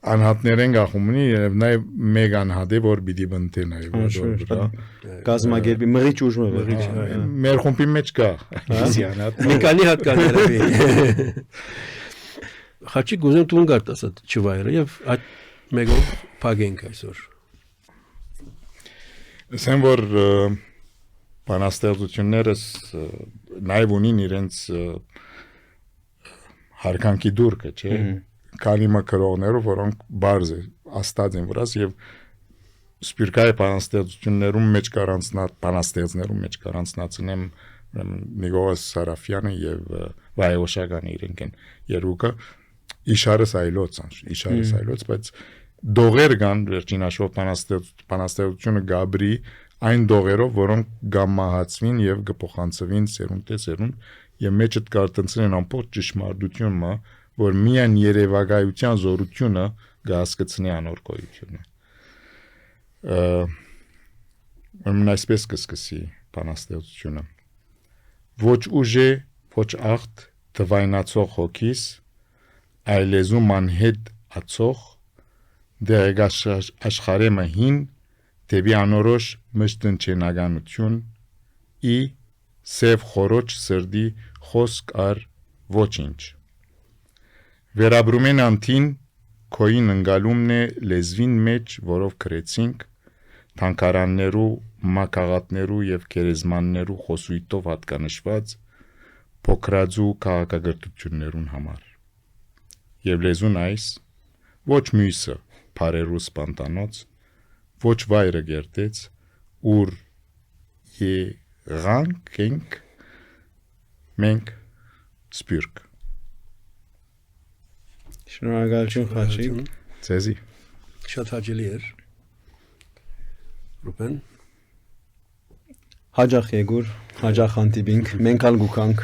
Անհատներեն գախումնի եւ նաեւ մեկ անհատ է որ պիտի բնտեն այ որ գազմագերբի մղիչ ուժը մղիչ մեր խումբի մեջ կա այսի անհատ մի քանի հատ կան երևի Խաչի գուզեմ տուն գարտասա չվայրը եւ այդ մեկով փագենք այսօր ասեմ որ բանաստեղծություններս նաեւ ունին իրենց հարկանքի դուրքը չէ Քանի մակրոներով որոնք բարձ աստած են վրաս եւ սպյուրքայի բանաստեղծություններում մեջ բանաստեղծներում մեջ կարանցնացնեմ Նիկողոս Սարաֆյանը եւ Վայոշականը իրենք են երուկը իշարս այլոց բայց դողեր կան վերջին հաշվով բանաստեղծությունը Գաբրի այն դողերով որոնք գամահացվին եւ կփոխանցվին սերունդ եւ մեջը կարտնցնեն ամբողջ ճշմարտությունը որ միան երևակայության զորությունը գահսկցնի անոր գոյությունը ուրեմն այսպես կսկսի բանաստեղծությունը ոչ ուժե ոչ ախտ թվայնացող հոգիս այլեզու մանհետ ացող դերգաշ աշխարհը հին դեպի անորոշ մշտնչենականություն ի սև խորոչ սրդի խոսք ար ոչինչ Վերաբրում են անտին քոյին ընկալումն է լեզվին մեջ, որով գրեցինք թանկարաններու, մակաղատներու եւ գերեզմաններու խոսույթով հատկանշված փոքրաձու քաղաքագործություններուն համար։ Եվ լեզուն այս ոչ մյուսը բարերու սպանտանոց, ոչ վայրը գերտեց, ուր եղանք մենք սպյուրք Շնորհակալություն Խաչի Ձեզի Շատ հաճելի էր Ռուբեն Հաջախ եկուր հաջախ հանդիպինք մենք ալ գուքանք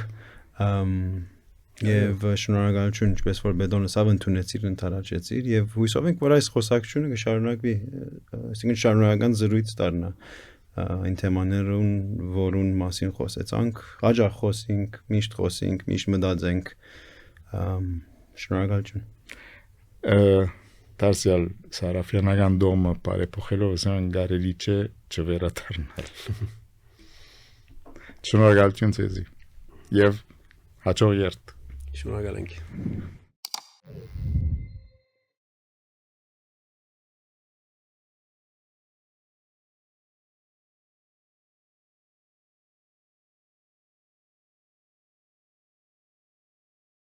եւ շնորհակալություն ինչպես որ Բեդոնը սավ ընդունեցիր ընթարաճեցիր եւ հույսով ենք որ այս խոսակցությունը կշարունակվի այսինքն շարունակական զրույց դառնա այն թեմաներուն որուն մասին խոսեցանք հաջախ խոսենք միշտ մտածենք շնորհակալություն դասյալ Սարաֆյանական դոմը բարեփոխելով ասեն գարելի չէ չվերադառնալ։ Շնորհակալություն ձեզ եւ հաջող երթ։ Շնորհակալ ենք։